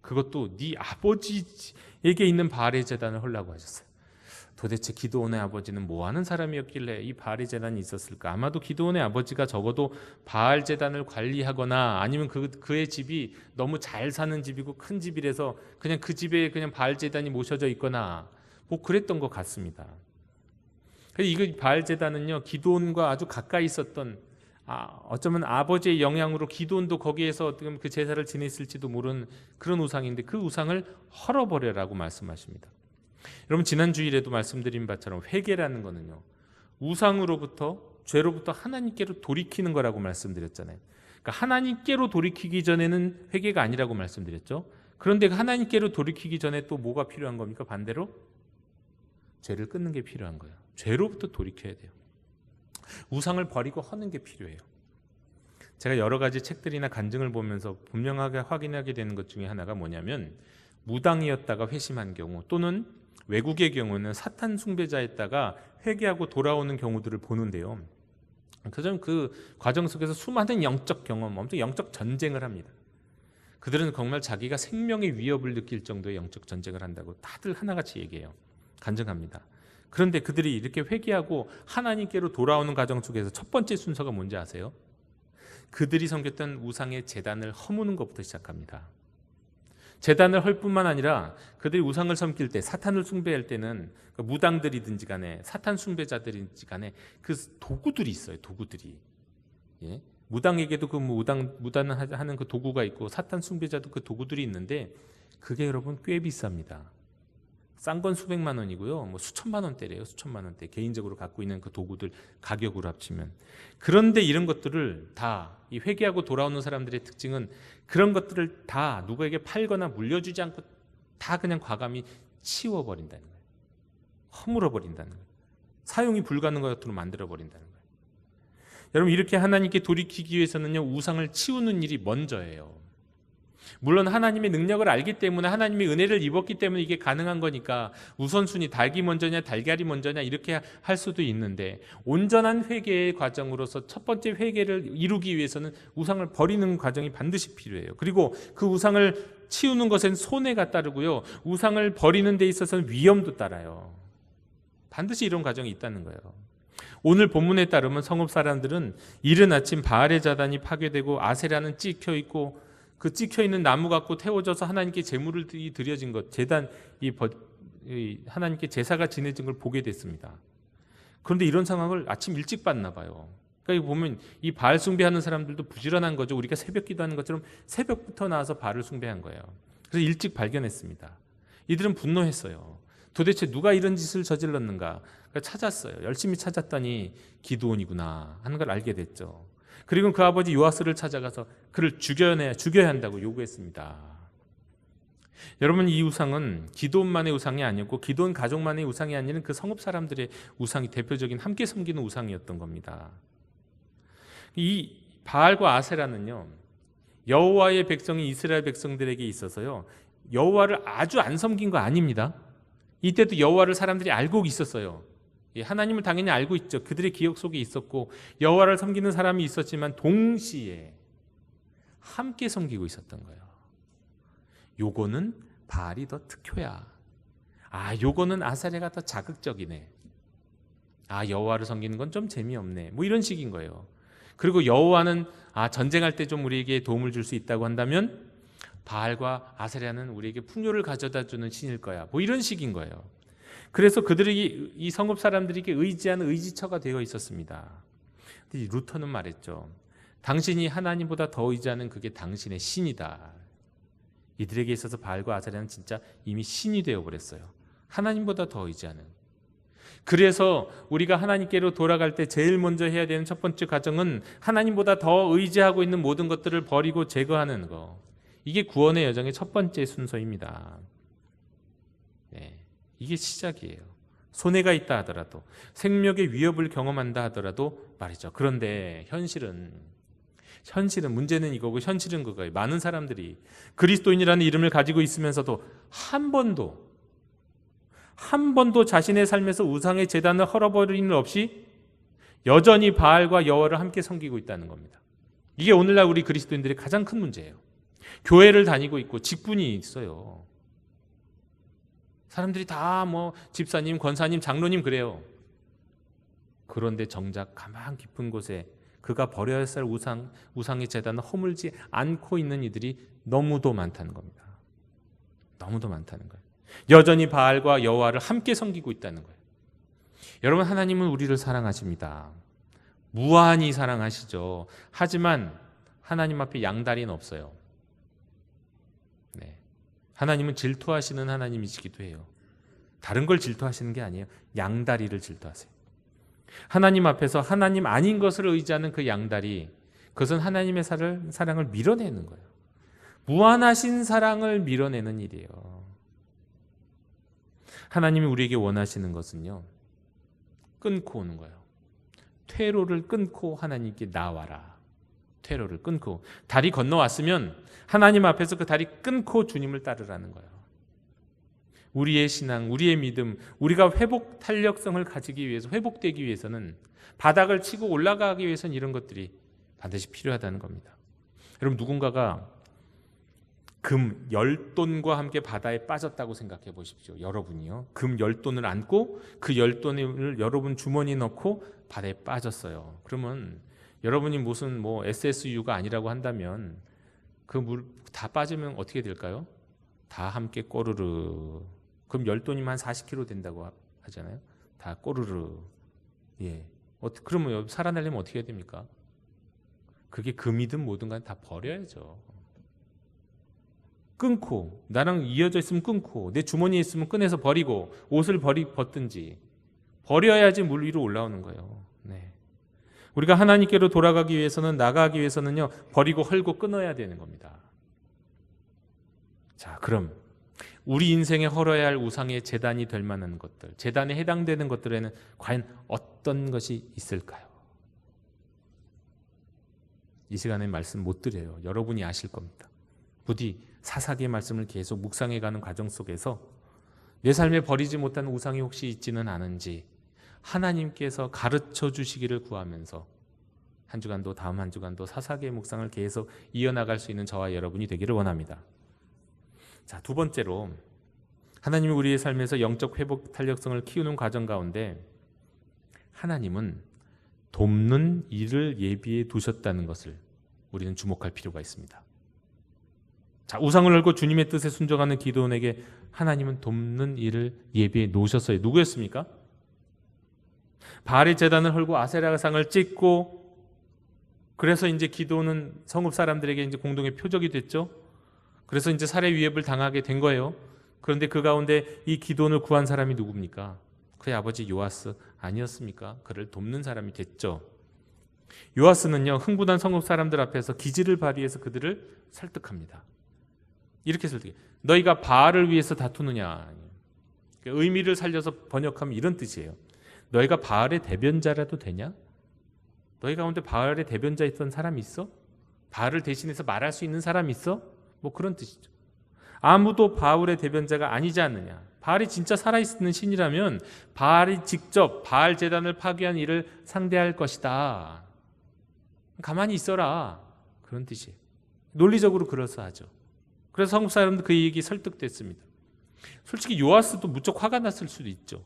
그것도 네 아버지에게 있는 바알의 제단을 헐라고 하셨어요. 도대체 기드온의 아버지는 뭐하는 사람이었길래 이 바알의 제단이 있었을까? 아마도 기드온의 아버지가 적어도 바알 제단을 관리하거나 아니면 그의 집이 너무 잘 사는 집이고 큰 집이라서 그냥 그 집에 그냥 바알 제단이 모셔져 있거나 그랬던 것 같습니다. 이거 바알 제단은요, 기드온과 아주 가까이 있었던, 어쩌면 아버지의 영향으로 기드온도 거기에서 그 제사를 지냈을지도 모르는 그런 우상인데 그 우상을 헐어버려라고 말씀하십니다. 여러분, 지난 주일에도 말씀드린 바처럼 회개라는 거는요, 우상으로부터, 죄로부터 하나님께로 돌이키는 거라고 말씀드렸잖아요. 그러니까 하나님께로 돌이키기 전에는 회개가 아니라고 말씀드렸죠. 그런데 하나님께로 돌이키기 전에 또 뭐가 필요한 겁니까? 반대로 죄를 끊는 게 필요한 거예요. 죄로부터 돌이켜야 돼요. 우상을 버리고 하는 게 필요해요. 제가 여러 가지 책들이나 간증을 보면서 분명하게 확인하게 되는 것 중에 하나가 뭐냐면, 무당이었다가 회심한 경우, 또는 외국의 경우는 사탄 숭배자였다가 회개하고 돌아오는 경우들을 보는데요, 그 과정 속에서 수많은 영적 경험, 엄청 영적 전쟁을 합니다. 그들은 정말 자기가 생명의 위협을 느낄 정도의 영적 전쟁을 한다고 다들 하나같이 얘기해요. 간증합니다. 그런데 그들이 이렇게 회개하고 하나님께로 돌아오는 과정 속에서 첫 번째 순서가 뭔지 아세요? 그들이 섬겼던 우상의 제단을 허무는 것부터 시작합니다. 제단을 헐 뿐만 아니라 그들이 우상을 섬길 때, 사탄을 숭배할 때는 무당들이든지 간에 사탄 숭배자들인지 간에 그 도구들이 있어요. 도구들이. 예? 무당에게도 그 무당하는 그 도구가 있고 사탄 숭배자도 그 도구들이 있는데, 그게 여러분 꽤 비쌉니다. 싼 건 수백만 원이고요. 뭐 수천만 원대래요. 수천만 원대. 개인적으로 갖고 있는 그 도구들 가격으로 합치면. 그런데 이런 것들을 다 이 회개하고 돌아오는 사람들의 특징은 그런 것들을 다 누구에게 팔거나 물려주지 않고 다 그냥 과감히 치워버린다는 거예요. 허물어버린다는 거예요. 사용이 불가능한 것으로 만들어버린다는 거예요. 여러분 이렇게 하나님께 돌이키기 위해서는요, 우상을 치우는 일이 먼저예요. 물론 하나님의 능력을 알기 때문에, 하나님의 은혜를 입었기 때문에 이게 가능한 거니까 우선순위 닭이 먼저냐 달걀이 먼저냐 이렇게 할 수도 있는데, 온전한 회개의 과정으로서 첫 번째 회개를 이루기 위해서는 우상을 버리는 과정이 반드시 필요해요. 그리고 그 우상을 치우는 것엔 손해가 따르고요, 우상을 버리는 데 있어서는 위험도 따라요. 반드시 이런 과정이 있다는 거예요. 오늘 본문에 따르면 성읍 사람들은 이른 아침 바알의 자단이 파괴되고 아세라는 찍혀 있고 그 찍혀 있는 나무 갖고 태워져서 하나님께 제물을 드려진 것, 제단 하나님께 제사가 지내진 걸 보게 됐습니다. 그런데 이런 상황을 아침 일찍 봤나 봐요. 그러니까 보면 이 바알 숭배하는 사람들도 부지런한 거죠. 우리가 새벽 기도하는 것처럼 새벽부터 나와서 바알을 숭배한 거예요. 그래서 일찍 발견했습니다. 이들은 분노했어요. 도대체 누가 이런 짓을 저질렀는가? 그러니까 찾았어요. 열심히 찾았더니 기드온이구나 하는 걸 알게 됐죠. 그리고 그 아버지 요아스를 찾아가서 그를 죽여야 한다고 요구했습니다. 여러분, 이 우상은 기드온만의 우상이 아니었고 기드온 가족만의 우상이 아니라 그 성읍 사람들의 우상이 대표적인 함께 섬기는 우상이었던 겁니다. 이 바알과 아세라는요, 여호와의 백성이 이스라엘 백성들에게 있어서요, 여호와를 아주 안 섬긴 거 아닙니다. 이때도 여호와를 사람들이 알고 있었어요. 하나님을 당연히 알고 있죠. 그들의 기억 속에 있었고 여호와를 섬기는 사람이 있었지만 동시에 함께 섬기고 있었던 거예요. 요거는 바알이 더 특효야. 요거는 아사레가 더 자극적이네. 여호와를 섬기는 건 좀 재미없네. 뭐 이런 식인 거예요. 그리고 여호와는 전쟁할 때 좀 우리에게 도움을 줄 수 있다고 한다면 바알과 아세라는 우리에게 풍요를 가져다 주는 신일 거야. 뭐 이런 식인 거예요. 그래서 그들이 이 성읍 사람들에게 의지하는 의지처가 되어 있었습니다. 근데 루터는 말했죠. 당신이 하나님보다 더 의지하는 그게 당신의 신이다. 이들에게 있어서 바알과 아세라는 진짜 이미 신이 되어버렸어요. 하나님보다 더 의지하는. 그래서 우리가 하나님께로 돌아갈 때 제일 먼저 해야 되는 첫 번째 과정은 하나님보다 더 의지하고 있는 모든 것들을 버리고 제거하는 거. 이게 구원의 여정의 첫 번째 순서입니다. 네, 이게 시작이에요. 손해가 있다 하더라도, 생명의 위협을 경험한다 하더라도 말이죠. 그런데 현실은 문제는 이거고 현실은 그거예요. 많은 사람들이 그리스도인이라는 이름을 가지고 있으면서도 한 번도 자신의 삶에서 우상의 제단을 헐어버리는 일 없이 여전히 바알과 여호와를 함께 섬기고 있다는 겁니다. 이게 오늘날 우리 그리스도인들의 가장 큰 문제예요. 교회를 다니고 있고 직분이 있어요. 사람들이 다 집사님, 권사님, 장로님 그래요. 그런데 정작 가만 깊은 곳에 그가 버려야 할 우상의 제단을 허물지 않고 있는 이들이 너무도 많다는 겁니다. 너무도 많다는 거예요. 여전히 바알과 여호와를 함께 섬기고 있다는 거예요. 여러분, 하나님은 우리를 사랑하십니다. 무한히 사랑하시죠. 하지만 하나님 앞에 양다리는 없어요. 네. 하나님은 질투하시는 하나님이시기도 해요. 다른 걸 질투하시는 게 아니에요. 양다리를 질투하세요. 하나님 앞에서 하나님 아닌 것을 의지하는 그 양다리, 그것은 하나님의 사랑을 밀어내는 거예요. 무한하신 사랑을 밀어내는 일이에요. 하나님이 우리에게 원하시는 것은요, 끊고 오는 거예요. 퇴로를 끊고 하나님께 나와라. 퇴로를 끊고 다리 건너왔으면 하나님 앞에서 그 다리 끊고 주님을 따르라는 거예요. 우리의 신앙, 우리의 믿음, 우리가 회복 탄력성을 가지기 위해서, 회복되기 위해서는, 바닥을 치고 올라가기 위해서는 이런 것들이 반드시 필요하다는 겁니다. 여러분, 누군가가 금 10돈과 함께 바다에 빠졌다고 생각해 보십시오. 여러분이요. 금 10돈을 안고 그 10돈을 여러분 주머니에 넣고 바다에 빠졌어요. 그러면 여러분이 무슨 SSU가 아니라고 한다면 그 물 다 빠지면 어떻게 될까요? 다 함께 꼬르르. 그럼 10돈이면 한 40kg 된다고 하잖아요. 다 꼬르르. 예. 그러면 살아나려면 어떻게 해야 됩니까? 그게 금이든 뭐든 간에 다 버려야죠. 끊고, 나랑 이어져 있으면 끊고, 내 주머니에 있으면 꺼내서 버리고, 옷을 벗든지 버려야지 물 위로 올라오는 거예요. 네. 우리가 하나님께로 돌아가기 위해서는, 나가기 위해서는요, 버리고 헐고 끊어야 되는 겁니다. 자, 그럼 우리 인생에 헐어야 할 우상의 제단이 될 만한 것들, 제단에 해당되는 것들에는 과연 어떤 것이 있을까요? 이 시간에 말씀 못 드려요. 여러분이 아실 겁니다. 부디 사사기의 말씀을 계속 묵상해가는 과정 속에서 내 삶에 버리지 못한 우상이 혹시 있지는 않은지 하나님께서 가르쳐 주시기를 구하면서 한 주간도, 다음 한 주간도 사사기의 묵상을 계속 이어나갈 수 있는 저와 여러분이 되기를 원합니다. 자, 두 번째로 하나님이 우리의 삶에서 영적 회복 탄력성을 키우는 과정 가운데 하나님은 돕는 일을 예비해 두셨다는 것을 우리는 주목할 필요가 있습니다. 자, 우상을 헐고 주님의 뜻에 순종하는 기도원에게 하나님은 돕는 일을 예비해 놓으셨어요. 누구였습니까? 바알의 제단을 헐고 아세라상을 찍고, 그래서 이제 기도는 성읍 사람들에게 이제 공동의 표적이 됐죠. 그래서 이제 살해 위협을 당하게 된 거예요. 그런데 그 가운데 이 기도원을 구한 사람이 누굽니까? 그의 아버지 요아스 아니었습니까? 그를 돕는 사람이 됐죠. 요아스는요, 흥분한 성읍 사람들 앞에서 기지를 발휘해서 그들을 설득합니다. 이렇게 설득해. 너희가 바알을 위해서 다투느냐. 의미를 살려서 번역하면 이런 뜻이에요. 너희가 바알의 대변자라도 되냐? 너희 가운데 바알의 대변자 있던 사람이 있어? 바알을 대신해서 말할 수 있는 사람이 있어? 뭐 그런 뜻이죠. 아무도 바알의 대변자가 아니지 않느냐. 바알이 진짜 살아있는 신이라면 바알이 직접 바알 제단을 파괴한 일을 상대할 것이다. 가만히 있어라. 그런 뜻이에요. 논리적으로 그럴싸하죠. 그래서 성읍 사람들 그 얘기 설득됐습니다. 솔직히 요아스도 무척 화가 났을 수도 있죠.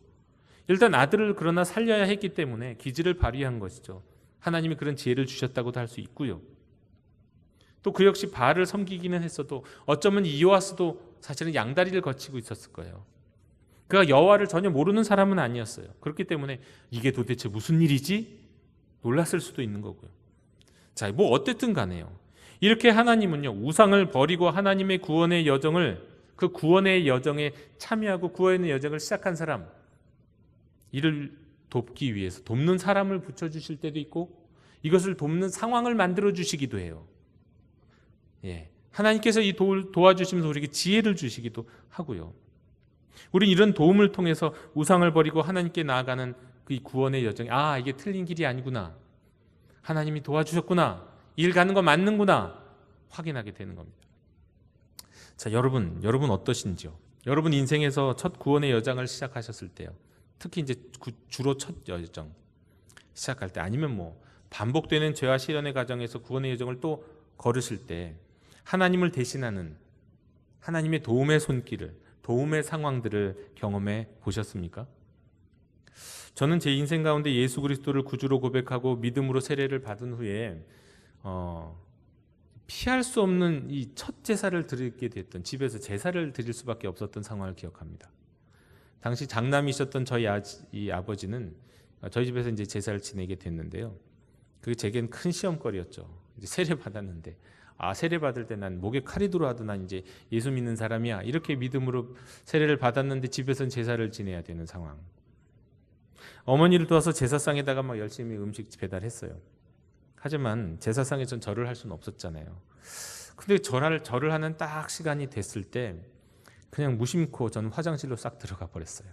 일단 아들을 그러나 살려야 했기 때문에 기지를 발휘한 것이죠. 하나님이 그런 지혜를 주셨다고도 할 수 있고요. 또 그 역시 바알을 섬기기는 했어도 어쩌면 이 요아스도 사실은 양다리를 거치고 있었을 거예요. 그가 여호와를 전혀 모르는 사람은 아니었어요. 그렇기 때문에 이게 도대체 무슨 일이지? 놀랐을 수도 있는 거고요. 자, 뭐 어쨌든 간에요. 이렇게 하나님은요, 우상을 버리고 하나님의 구원의 여정을, 그 구원의 여정에 참여하고 구원의 여정을 시작한 사람, 이를 돕기 위해서 돕는 사람을 붙여주실 때도 있고 이것을 돕는 상황을 만들어 주시기도 해요. 예, 하나님께서 이 도와주시면서 우리에게 지혜를 주시기도 하고요. 우리는 이런 도움을 통해서 우상을 버리고 하나님께 나아가는 그 구원의 여정이, 아, 이게 틀린 길이 아니구나, 하나님이 도와주셨구나, 일 가는 거 맞는구나 확인하게 되는 겁니다. 자, 여러분 어떠신지요? 여러분 인생에서 첫 구원의 여정을 시작하셨을 때요, 특히 이제 주로 첫 여정 시작할 때, 아니면 뭐 반복되는 죄와 시련의 과정에서 구원의 여정을 또 걸으실 때 하나님을 대신하는 하나님의 도움의 손길을, 도움의 상황들을 경험해 보셨습니까? 저는 제 인생 가운데 예수 그리스도를 구주로 고백하고 믿음으로 세례를 받은 후에 피할 수 없는 이 첫 제사를 드리게 됐던, 집에서 제사를 드릴 수밖에 없었던 상황을 기억합니다. 당시 장남이셨던 저희 아버지는 저희 집에서 이제 제사를 지내게 됐는데요. 그게 제겐 큰 시험거리였죠. 이제 세례 받았는데, 아, 세례 받을 때 난 목에 칼이 들어와도 난 이제 예수 믿는 사람이야, 이렇게 믿음으로 세례를 받았는데 집에서는 제사를 지내야 되는 상황. 어머니를 도와서 제사상에다가 막 열심히 음식 배달했어요. 하지만 제사상에 전 절을 할 수는 없었잖아요. 근데 절을 하는 딱 시간이 됐을 때 그냥 무심코 저는 화장실로 싹 들어가 버렸어요.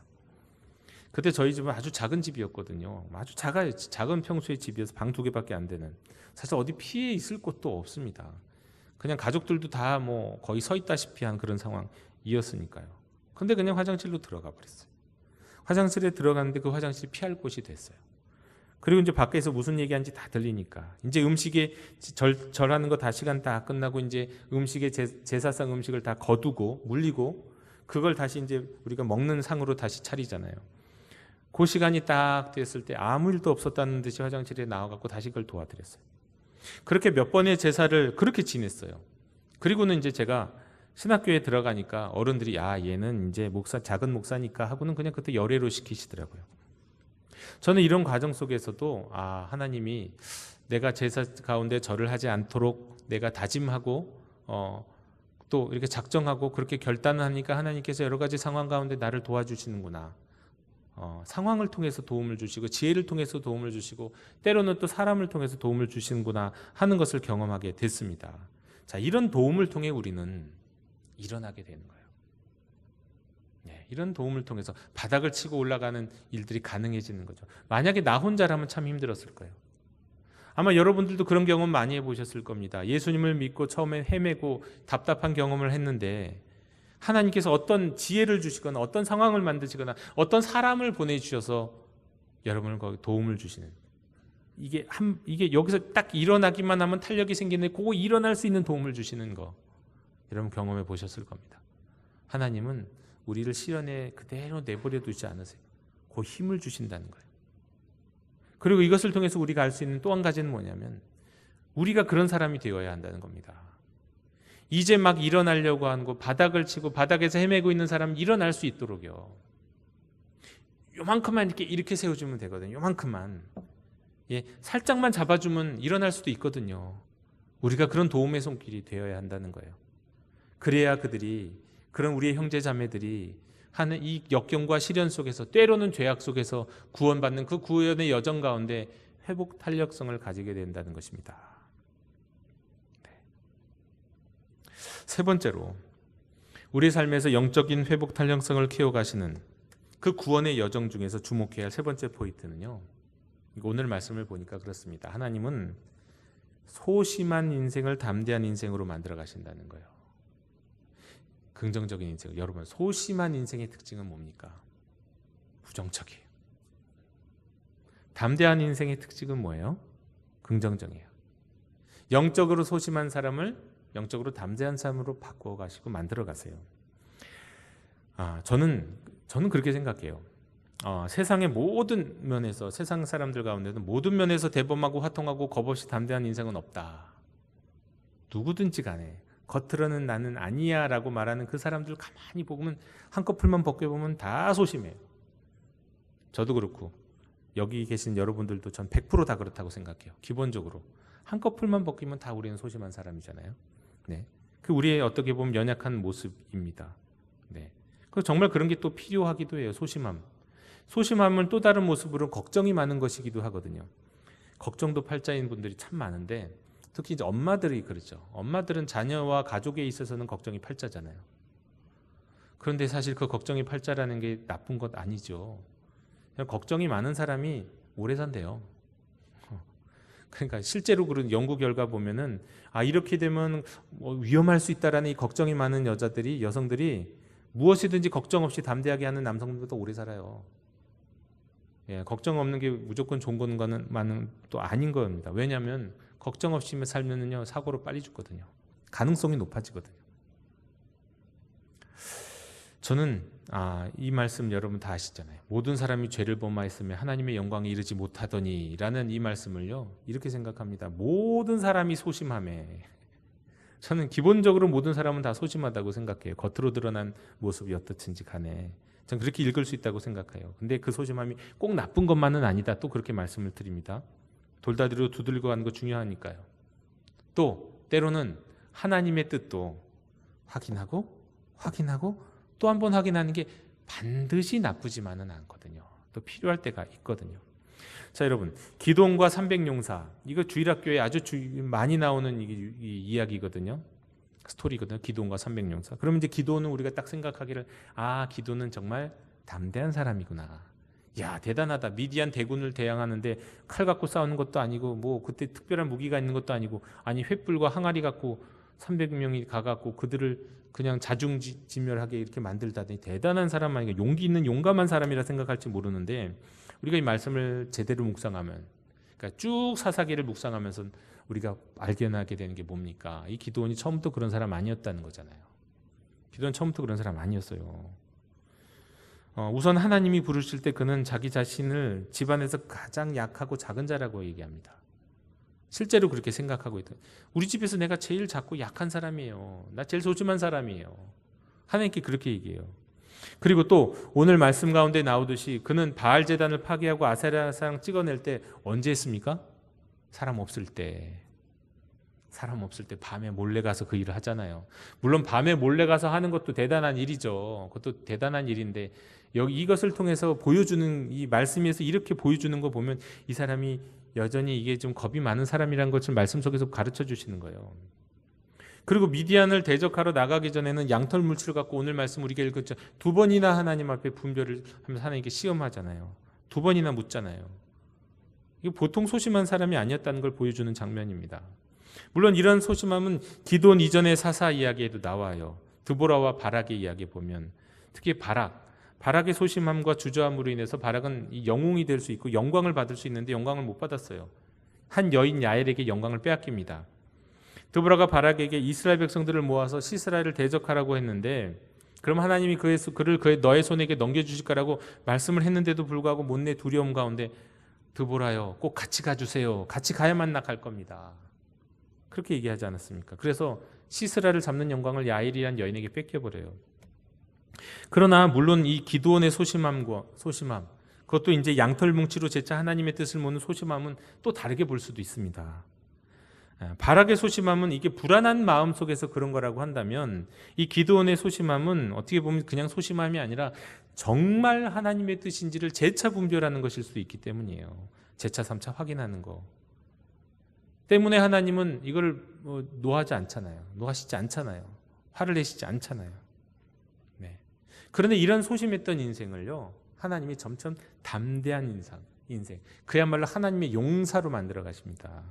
그때 저희 집은 아주 작은 집이었거든요. 아주 작은 평수의 집이어서 방 2개밖에 안 되는, 사실 어디 피해 있을 곳도 없습니다. 그냥 가족들도 다 뭐 거의 서 있다시피 한 그런 상황이었으니까요. 근데 그냥 화장실로 들어가 버렸어요. 화장실에 들어갔는데 그 화장실이 피할 곳이 됐어요. 그리고 이제 밖에서 무슨 얘기하는지 다 들리니까 이제 음식에 절하는 거 다 시간 다 끝나고 이제 음식에 제사상 음식을 다 거두고 물리고 그걸 다시 이제 우리가 먹는 상으로 다시 차리잖아요. 그 시간이 딱 됐을 때 아무 일도 없었다는 듯이 화장실에 나와갖고 다시 그걸 도와드렸어요. 그렇게 몇 번의 제사를 그렇게 지냈어요. 그리고는 이제 제가 신학교에 들어가니까 어른들이, 야, 얘는 이제 작은 목사니까 하고는 그냥 그때 열애로 시키시더라고요. 저는 이런 과정 속에서도, 아, 하나님이 내가 제사 가운데 절을 하지 않도록 내가 다짐하고 또 이렇게 작정하고 그렇게 결단을 하니까 하나님께서 여러 가지 상황 가운데 나를 도와주시는구나. 상황을 통해서 도움을 주시고 지혜를 통해서 도움을 주시고 때로는 또 사람을 통해서 도움을 주시는구나 하는 것을 경험하게 됐습니다. 자, 이런 도움을 통해 우리는 일어나게 되는 거예요. 네, 이런 도움을 통해서 바닥을 치고 올라가는 일들이 가능해지는 거죠. 만약에 나 혼자라면 참 힘들었을 거예요. 아마 여러분들도 그런 경험 많이 해보셨을 겁니다. 예수님을 믿고 처음에 헤매고 답답한 경험을 했는데 하나님께서 어떤 지혜를 주시거나 어떤 상황을 만드시거나 어떤 사람을 보내주셔서 여러분을 거기 도움을 주시는, 이게 여기서 딱 일어나기만 하면 탄력이 생기는데 그거 일어날 수 있는 도움을 주시는 거 여러분 경험해 보셨을 겁니다. 하나님은 우리를 시련에 그대로 내버려 두지 않으세요. 그 힘을 주신다는 거예요. 그리고 이것을 통해서 우리가 알 수 있는 또 한 가지는 뭐냐면 우리가 그런 사람이 되어야 한다는 겁니다. 이제 막 일어나려고 하고 바닥을 치고 바닥에서 헤매고 있는 사람이 일어날 수 있도록요. 요만큼만 이렇게 세워주면 되거든요. 요만큼만. 예, 살짝만 잡아주면 일어날 수도 있거든요. 우리가 그런 도움의 손길이 되어야 한다는 거예요. 그래야 그런 우리의 형제 자매들이 하는 이 역경과 시련 속에서 때로는 죄악 속에서 구원받는 그 구원의 여정 가운데 회복 탄력성을 가지게 된다는 것입니다. 네. 세 번째로 우리 삶에서 영적인 회복 탄력성을 키워가시는 그 구원의 여정 중에서 주목해야 할 세 번째 포인트는요. 오늘 말씀을 보니까 그렇습니다. 하나님은 소심한 인생을 담대한 인생으로 만들어 가신다는 거예요. 긍정적인 인생. 여러분, 소심한 인생의 특징은 뭡니까? 부정적이에요. 담대한 인생의 특징은 뭐예요? 긍정적이에요. 영적으로 소심한 사람을 영적으로 담대한 사람으로 바꾸어 가시고 만들어 가세요. 저는 그렇게 생각해요. 세상의 모든 면에서, 세상 사람들 가운데도 모든 면에서 대범하고 화통하고 겁없이 담대한 인생은 없다. 누구든지 간에 겉으로는 나는 아니야 라고 말하는 그 사람들 가만히 보면 한꺼풀만 벗겨보면 다 소심해요. 저도 그렇고 여기 계신 여러분들도 전 100% 다 그렇다고 생각해요. 기본적으로 한꺼풀만 벗기면 다 우리는 소심한 사람이잖아요. 네, 그 우리의 어떻게 보면 연약한 모습입니다. 네, 그 정말 그런 게 또 필요하기도 해요. 소심함은 또 다른 모습으로 걱정이 많은 것이기도 하거든요. 걱정도 팔자인 분들이 참 많은데 특히 이제 엄마들이 그렇죠. 엄마들은 자녀와 가족에 있어서는 걱정이 팔자잖아요. 그런데 사실 그 걱정이 팔자라는 게 나쁜 것 아니죠. 그냥 걱정이 많은 사람이 오래 산대요. 그러니까 실제로 그런 연구 결과 보면은 이렇게 되면 위험할 수 있다라는 이 걱정이 많은 여성들이 무엇이든지 걱정 없이 담대하게 하는 남성들보다 오래 살아요. 예, 걱정 없는 게 무조건 좋은 거는 또 아닌 겁니다. 왜냐하면 걱정 없이 살면은요 사고로 빨리 죽거든요. 가능성이 높아지거든요. 저는 이 말씀 여러분 다 아시잖아요. 모든 사람이 죄를 범하였으면 하나님의 영광에 이르지 못하더니 라는 이 말씀을요 이렇게 생각합니다. 모든 사람이 소심함에, 저는 기본적으로 모든 사람은 다 소심하다고 생각해요. 겉으로 드러난 모습이 어떻든지 간에 저는 그렇게 읽을 수 있다고 생각해요. 근데 그 소심함이 꼭 나쁜 것만은 아니다. 또 그렇게 말씀을 드립니다. 돌다리로 두들겨 가는 거 중요하니까요. 또 때로는 하나님의 뜻도 확인하고 또 한 번 확인하는 게 반드시 나쁘지만은 않거든요. 또 필요할 때가 있거든요. 자, 여러분, 기도원과 300용사, 이거 주일학교에 아주 많이 나오는 이 이야기거든요. 스토리거든요. 기도원과 300용사. 그러면 이제 기도원은 우리가 딱 생각하기를 기도는 정말 담대한 사람이구나. 야, 대단하다. 미디안 대군을 대항하는데 칼 갖고 싸우는 것도 아니고 뭐 그때 특별한 무기가 있는 것도 아니고 횃불과 항아리 갖고 300명이 가갖고 그들을 그냥 자중지멸하게 이렇게 만들다니 대단한 사람 아닌가, 용기 있는 용감한 사람이라 생각할지 모르는데 우리가 이 말씀을 제대로 묵상하면, 그러니까 쭉 사사기를 묵상하면서 우리가 발견하게 되는 게 뭡니까? 이 기도원이 처음부터 그런 사람 아니었다는 거잖아요. 기도원 처음부터 그런 사람 아니었어요. 우선 하나님이 부르실 때 그는 자기 자신을 집안에서 가장 약하고 작은 자라고 얘기합니다. 실제로 그렇게 생각하고 있다. 우리 집에서 내가 제일 작고 약한 사람이에요. 나 제일 소중한 사람이에요. 하나님께 그렇게 얘기해요. 그리고 또 오늘 말씀 가운데 나오듯이 그는 바알 제단을 파괴하고 아세라 상 찍어낼 때 언제 했습니까? 사람 없을 때. 사람 없을 때 밤에 몰래 가서 그 일을 하잖아요. 물론 밤에 몰래 가서 하는 것도 대단한 일이죠. 그것도 대단한 일인데 여기 이것을 통해서 보여주는 이 말씀에서 이렇게 보여주는 거 보면 이 사람이 여전히 이게 좀 겁이 많은 사람이라는 것을 말씀 속에서 가르쳐 주시는 거예요. 그리고 미디안을 대적하러 나가기 전에는 양털 물치를 갖고 오늘 말씀 우리가 읽었죠. 2번이나 하나님 앞에 분별을 하면서 하나님께 시험하잖아요. 2번이나 묻잖아요. 이게 보통 소심한 사람이 아니었다는 걸 보여주는 장면입니다. 물론 이런 소심함은 기도원 이전의 사사 이야기에도 나와요. 드보라와 바락의 이야기 보면 특히 바락의 소심함과 주저함으로 인해서 바락은 이 영웅이 될 수 있고 영광을 받을 수 있는데 영광을 못 받았어요. 한 여인 야엘에게 영광을 빼앗깁니다. 드보라가 바락에게 이스라엘 백성들을 모아서 시스라를 대적하라고 했는데 그럼 하나님이 그를 너의 손에게 넘겨주실 거라고 말씀을 했는데도 불구하고 못내 두려움 가운데 드보라요 꼭 같이 가주세요. 같이 가야만 나갈 겁니다. 그렇게 얘기하지 않았습니까? 그래서 시스라를 잡는 영광을 야엘이란 여인에게 뺏겨버려요. 그러나 물론 이 기드온의 소심함 그것도 이제 양털 뭉치로 재차 하나님의 뜻을 모는 소심함은 또 다르게 볼 수도 있습니다. 바락의 소심함은 이게 불안한 마음 속에서 그런 거라고 한다면 이 기드온의 소심함은 어떻게 보면 그냥 소심함이 아니라 정말 하나님의 뜻인지를 재차 분별하는 것일 수도 있기 때문이에요. 재차 3차 확인하는 거 때문에 하나님은 이걸 노하지 않잖아요. 노하시지 않잖아요. 화를 내시지 않잖아요. 네. 그런데 이런 소심했던 인생을요 하나님이 점점 담대한 인생 그야말로 하나님의 용사로 만들어 가십니다.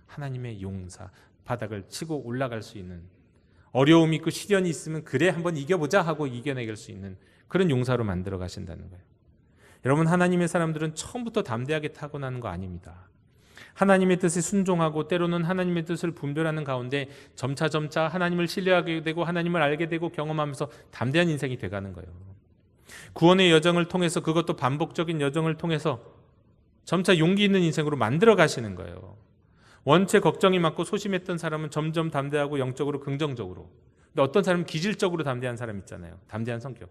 하나님의 용사, 바닥을 치고 올라갈 수 있는, 어려움이 있고 시련이 있으면 그래 한번 이겨보자 하고 이겨내길 수 있는 그런 용사로 만들어 가신다는 거예요. 여러분, 하나님의 사람들은 처음부터 담대하게 타고나는 거 아닙니다. 하나님의 뜻에 순종하고 때로는 하나님의 뜻을 분별하는 가운데 점차 하나님을 신뢰하게 되고 하나님을 알게 되고 경험하면서 담대한 인생이 돼가는 거예요. 구원의 여정을 통해서, 그것도 반복적인 여정을 통해서 점차 용기 있는 인생으로 만들어 가시는 거예요. 원체 걱정이 많고 소심했던 사람은 점점 담대하고 영적으로 긍정적으로, 근데 어떤 사람은 기질적으로 담대한 사람 있잖아요. 담대한 성격.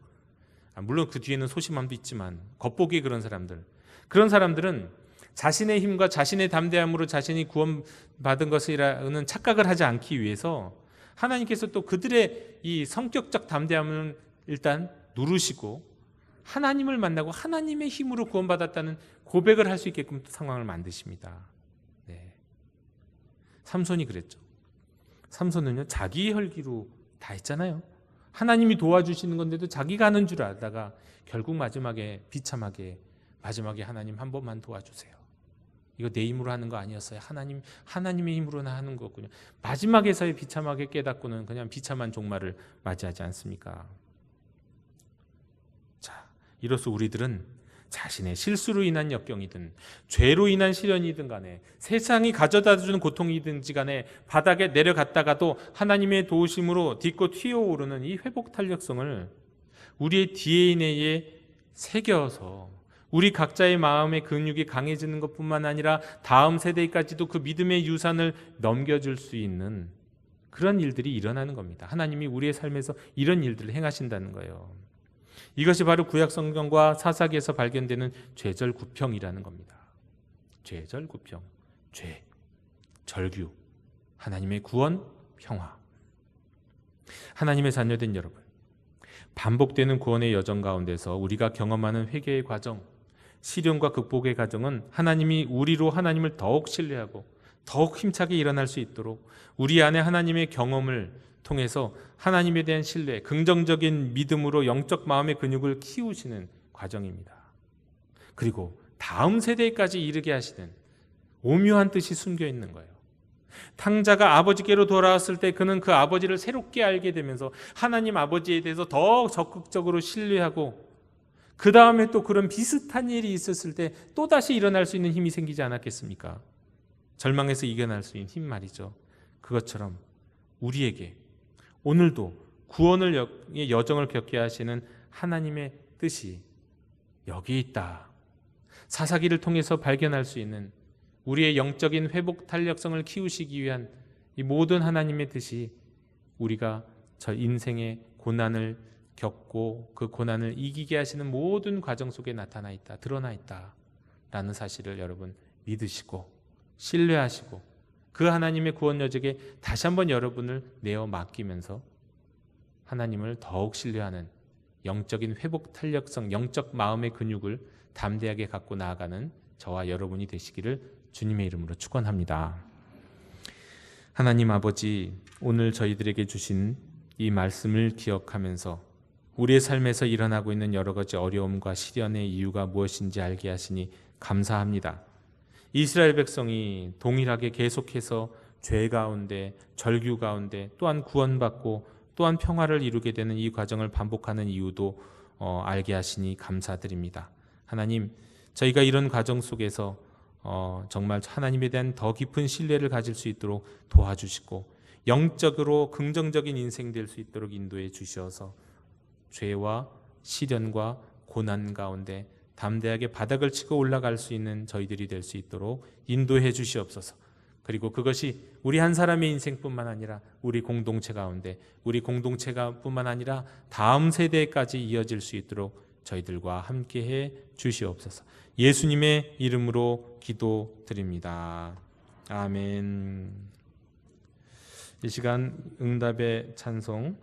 물론 그 뒤에는 소심함도 있지만 겉보기에 그런 사람들은 자신의 힘과 자신의 담대함으로 자신이 구원받은 것이라는 착각을 하지 않기 위해서 하나님께서 또 그들의 이 성격적 담대함을 일단 누르시고 하나님을 만나고 하나님의 힘으로 구원받았다는 고백을 할 수 있게끔 상황을 만드십니다. 네. 삼손이 그랬죠. 삼손은요 자기 혈기로 다 했잖아요. 하나님이 도와주시는 건데도 자기가 하는 줄 알다가 결국 마지막에 비참하게 하나님 한 번만 도와주세요. 이거 내 힘으로 하는 거 아니었어요. 하나님의 힘으로나 하는 거군요. 마지막에서의 비참하게 깨닫고는 그냥 비참한 종말을 맞이하지 않습니까? 자, 이로써 우리들은 자신의 실수로 인한 역경이든 죄로 인한 시련이든 간에 세상이 가져다주는 고통이든지 간에 바닥에 내려갔다가도 하나님의 도우심으로 딛고 튀어오르는 이 회복 탄력성을 우리의 DNA에 새겨서 우리 각자의 마음의 근육이 강해지는 것뿐만 아니라 다음 세대까지도 그 믿음의 유산을 넘겨줄 수 있는 그런 일들이 일어나는 겁니다. 하나님이 우리의 삶에서 이런 일들을 행하신다는 거예요. 이것이 바로 구약 성경과 사사기에서 발견되는 죄절구평이라는 겁니다. 죄절구평, 죄, 절규, 하나님의 구원, 평화. 하나님의 자녀된 여러분, 반복되는 구원의 여정 가운데서 우리가 경험하는 회개의 과정, 시련과 극복의 과정은 하나님이 우리로 하나님을 더욱 신뢰하고 더욱 힘차게 일어날 수 있도록 우리 안에 하나님의 경험을 통해서 하나님에 대한 신뢰, 긍정적인 믿음으로 영적 마음의 근육을 키우시는 과정입니다. 그리고 다음 세대까지 이르게 하시는 오묘한 뜻이 숨겨 있는 거예요. 탕자가 아버지께로 돌아왔을 때 그는 그 아버지를 새롭게 알게 되면서 하나님 아버지에 대해서 더 적극적으로 신뢰하고 그 다음에 또 그런 비슷한 일이 있었을 때 또다시 일어날 수 있는 힘이 생기지 않았겠습니까? 절망에서 이겨낼 수 있는 힘 말이죠. 그것처럼 우리에게 오늘도 구원의 여정을 겪게 하시는 하나님의 뜻이 여기 있다. 사사기를 통해서 발견할 수 있는 우리의 영적인 회복 탄력성을 키우시기 위한 이 모든 하나님의 뜻이 우리가 저 인생의 고난을 겪고 그 고난을 이기게 하시는 모든 과정 속에 나타나 있다, 드러나 있다 라는 사실을 여러분 믿으시고 신뢰하시고 그 하나님의 구원 여정에 다시 한번 여러분을 내어 맡기면서 하나님을 더욱 신뢰하는 영적인 회복 탄력성, 영적 마음의 근육을 담대하게 갖고 나아가는 저와 여러분이 되시기를 주님의 이름으로 축원합니다. 하나님 아버지, 오늘 저희들에게 주신 이 말씀을 기억하면서 우리의 삶에서 일어나고 있는 여러 가지 어려움과 시련의 이유가 무엇인지 알게 하시니 감사합니다. 이스라엘 백성이 동일하게 계속해서 죄 가운데, 절규 가운데 또한 구원받고 또한 평화를 이루게 되는 이 과정을 반복하는 이유도 알게 하시니 감사드립니다. 하나님, 저희가 이런 과정 속에서 정말 하나님에 대한 더 깊은 신뢰를 가질 수 있도록 도와주시고 영적으로 긍정적인 인생 될 수 있도록 인도해 주셔서 죄와 시련과 고난 가운데 담대하게 바닥을 치고 올라갈 수 있는 저희들이 될 수 있도록 인도해 주시옵소서. 그리고 그것이 우리 한 사람의 인생뿐만 아니라 우리 공동체 가운데, 우리 공동체가 뿐만 아니라 다음 세대까지 이어질 수 있도록 저희들과 함께해 주시옵소서. 예수님의 이름으로 기도드립니다. 아멘. 이 시간 응답의 찬송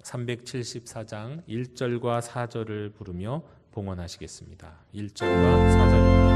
374장 1절과 4절을 부르며 봉헌하시겠습니다. 1절과 4절입니다.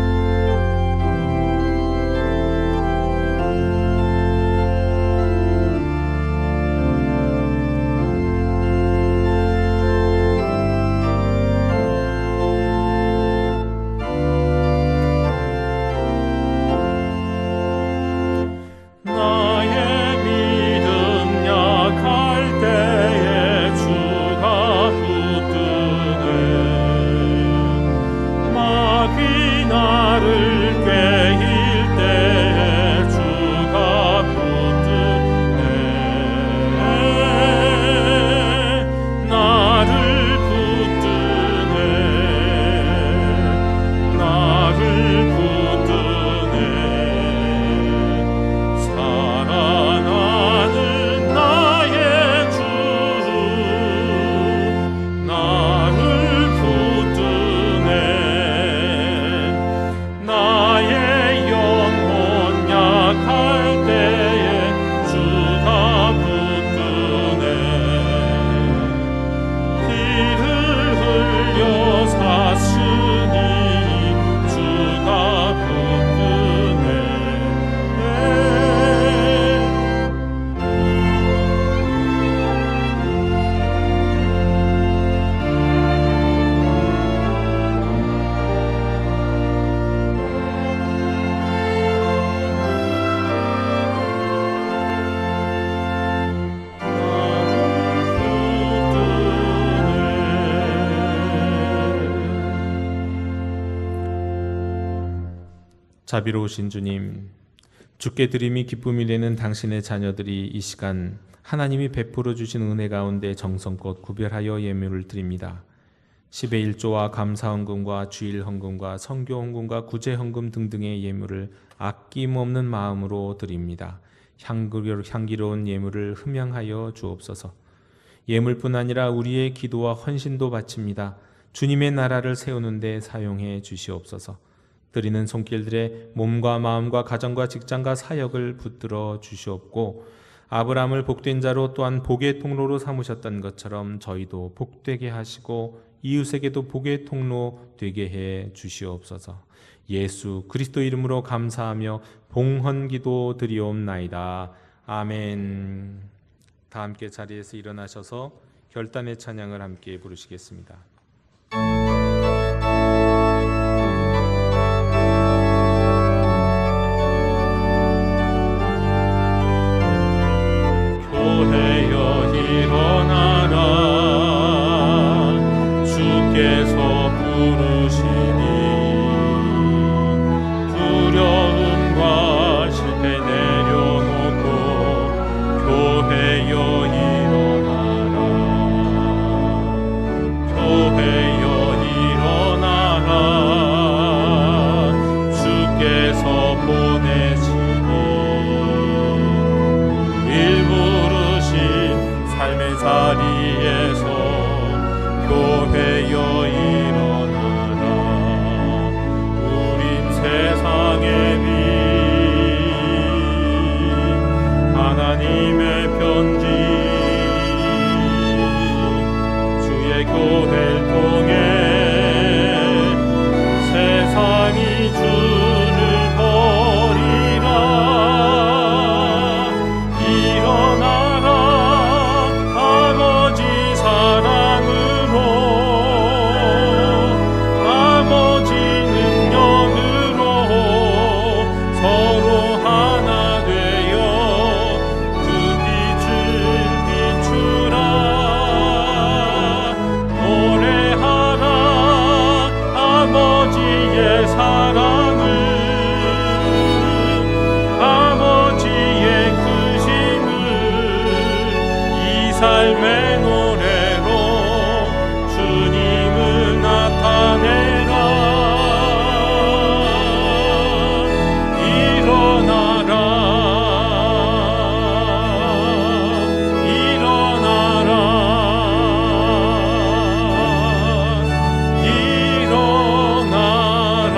자비로우신 주님, 주께 드림이 기쁨이 되는 당신의 자녀들이 이 시간 하나님이 베풀어 주신 은혜 가운데 정성껏 구별하여 예물을 드립니다. 10의 1조와 감사헌금과 주일헌금과 선교헌금과 구제헌금 등등의 예물을 아낌없는 마음으로 드립니다. 향기로운 예물을 흠양하여 주옵소서. 예물뿐 아니라 우리의 기도와 헌신도 바칩니다. 주님의 나라를 세우는 데 사용해 주시옵소서. 드리는 손길들의 몸과 마음과 가정과 직장과 사역을 붙들어 주시옵고 아브라함을 복된 자로 또한 복의 통로로 삼으셨던 것처럼 저희도 복되게 하시고 이웃에게도 복의 통로 되게 해 주시옵소서. 예수 그리스도 이름으로 감사하며 봉헌기도 드리옵나이다. 아멘. 다 함께 자리에서 일어나셔서 결단의 찬양을 함께 부르시겠습니다. 교회여 일어나라 주께서 부르시니 두려움과 실패 내려놓고 교회여 일어나라 교회여 교회를 통해 세상이 주를 버리라. 일어나라 아버지 사랑으로, 아버지 능력으로 서로 하나 되어 그 빛을 비추라. 노래하라 아버지의 사랑을, 아버지의 크심을 이 삶의 노래로 주님을 나타내라. 일어나라 일어나라 일어나라.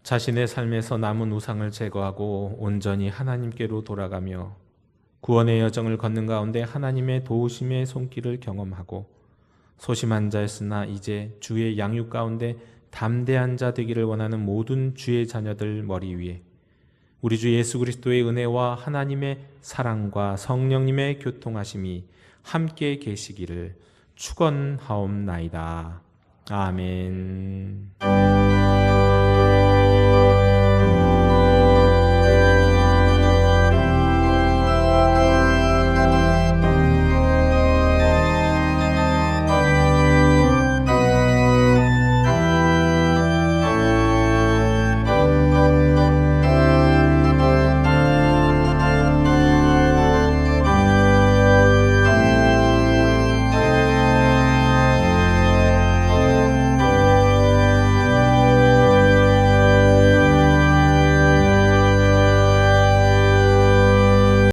자신의 삶에서 남은 우상을 제거하고 온전히 하나님께로 돌아가며 구원의 여정을 걷는 가운데 하나님의 도우심의 손길을 경험하고 소심한 자였으나 이제 주의 양육 가운데 담대한 자 되기를 원하는 모든 주의 자녀들 머리 위에 우리 주 예수 그리스도의 은혜와 하나님의 사랑과 성령님의 교통하심이 함께 계시기를 축원하옵나이다. 아멘.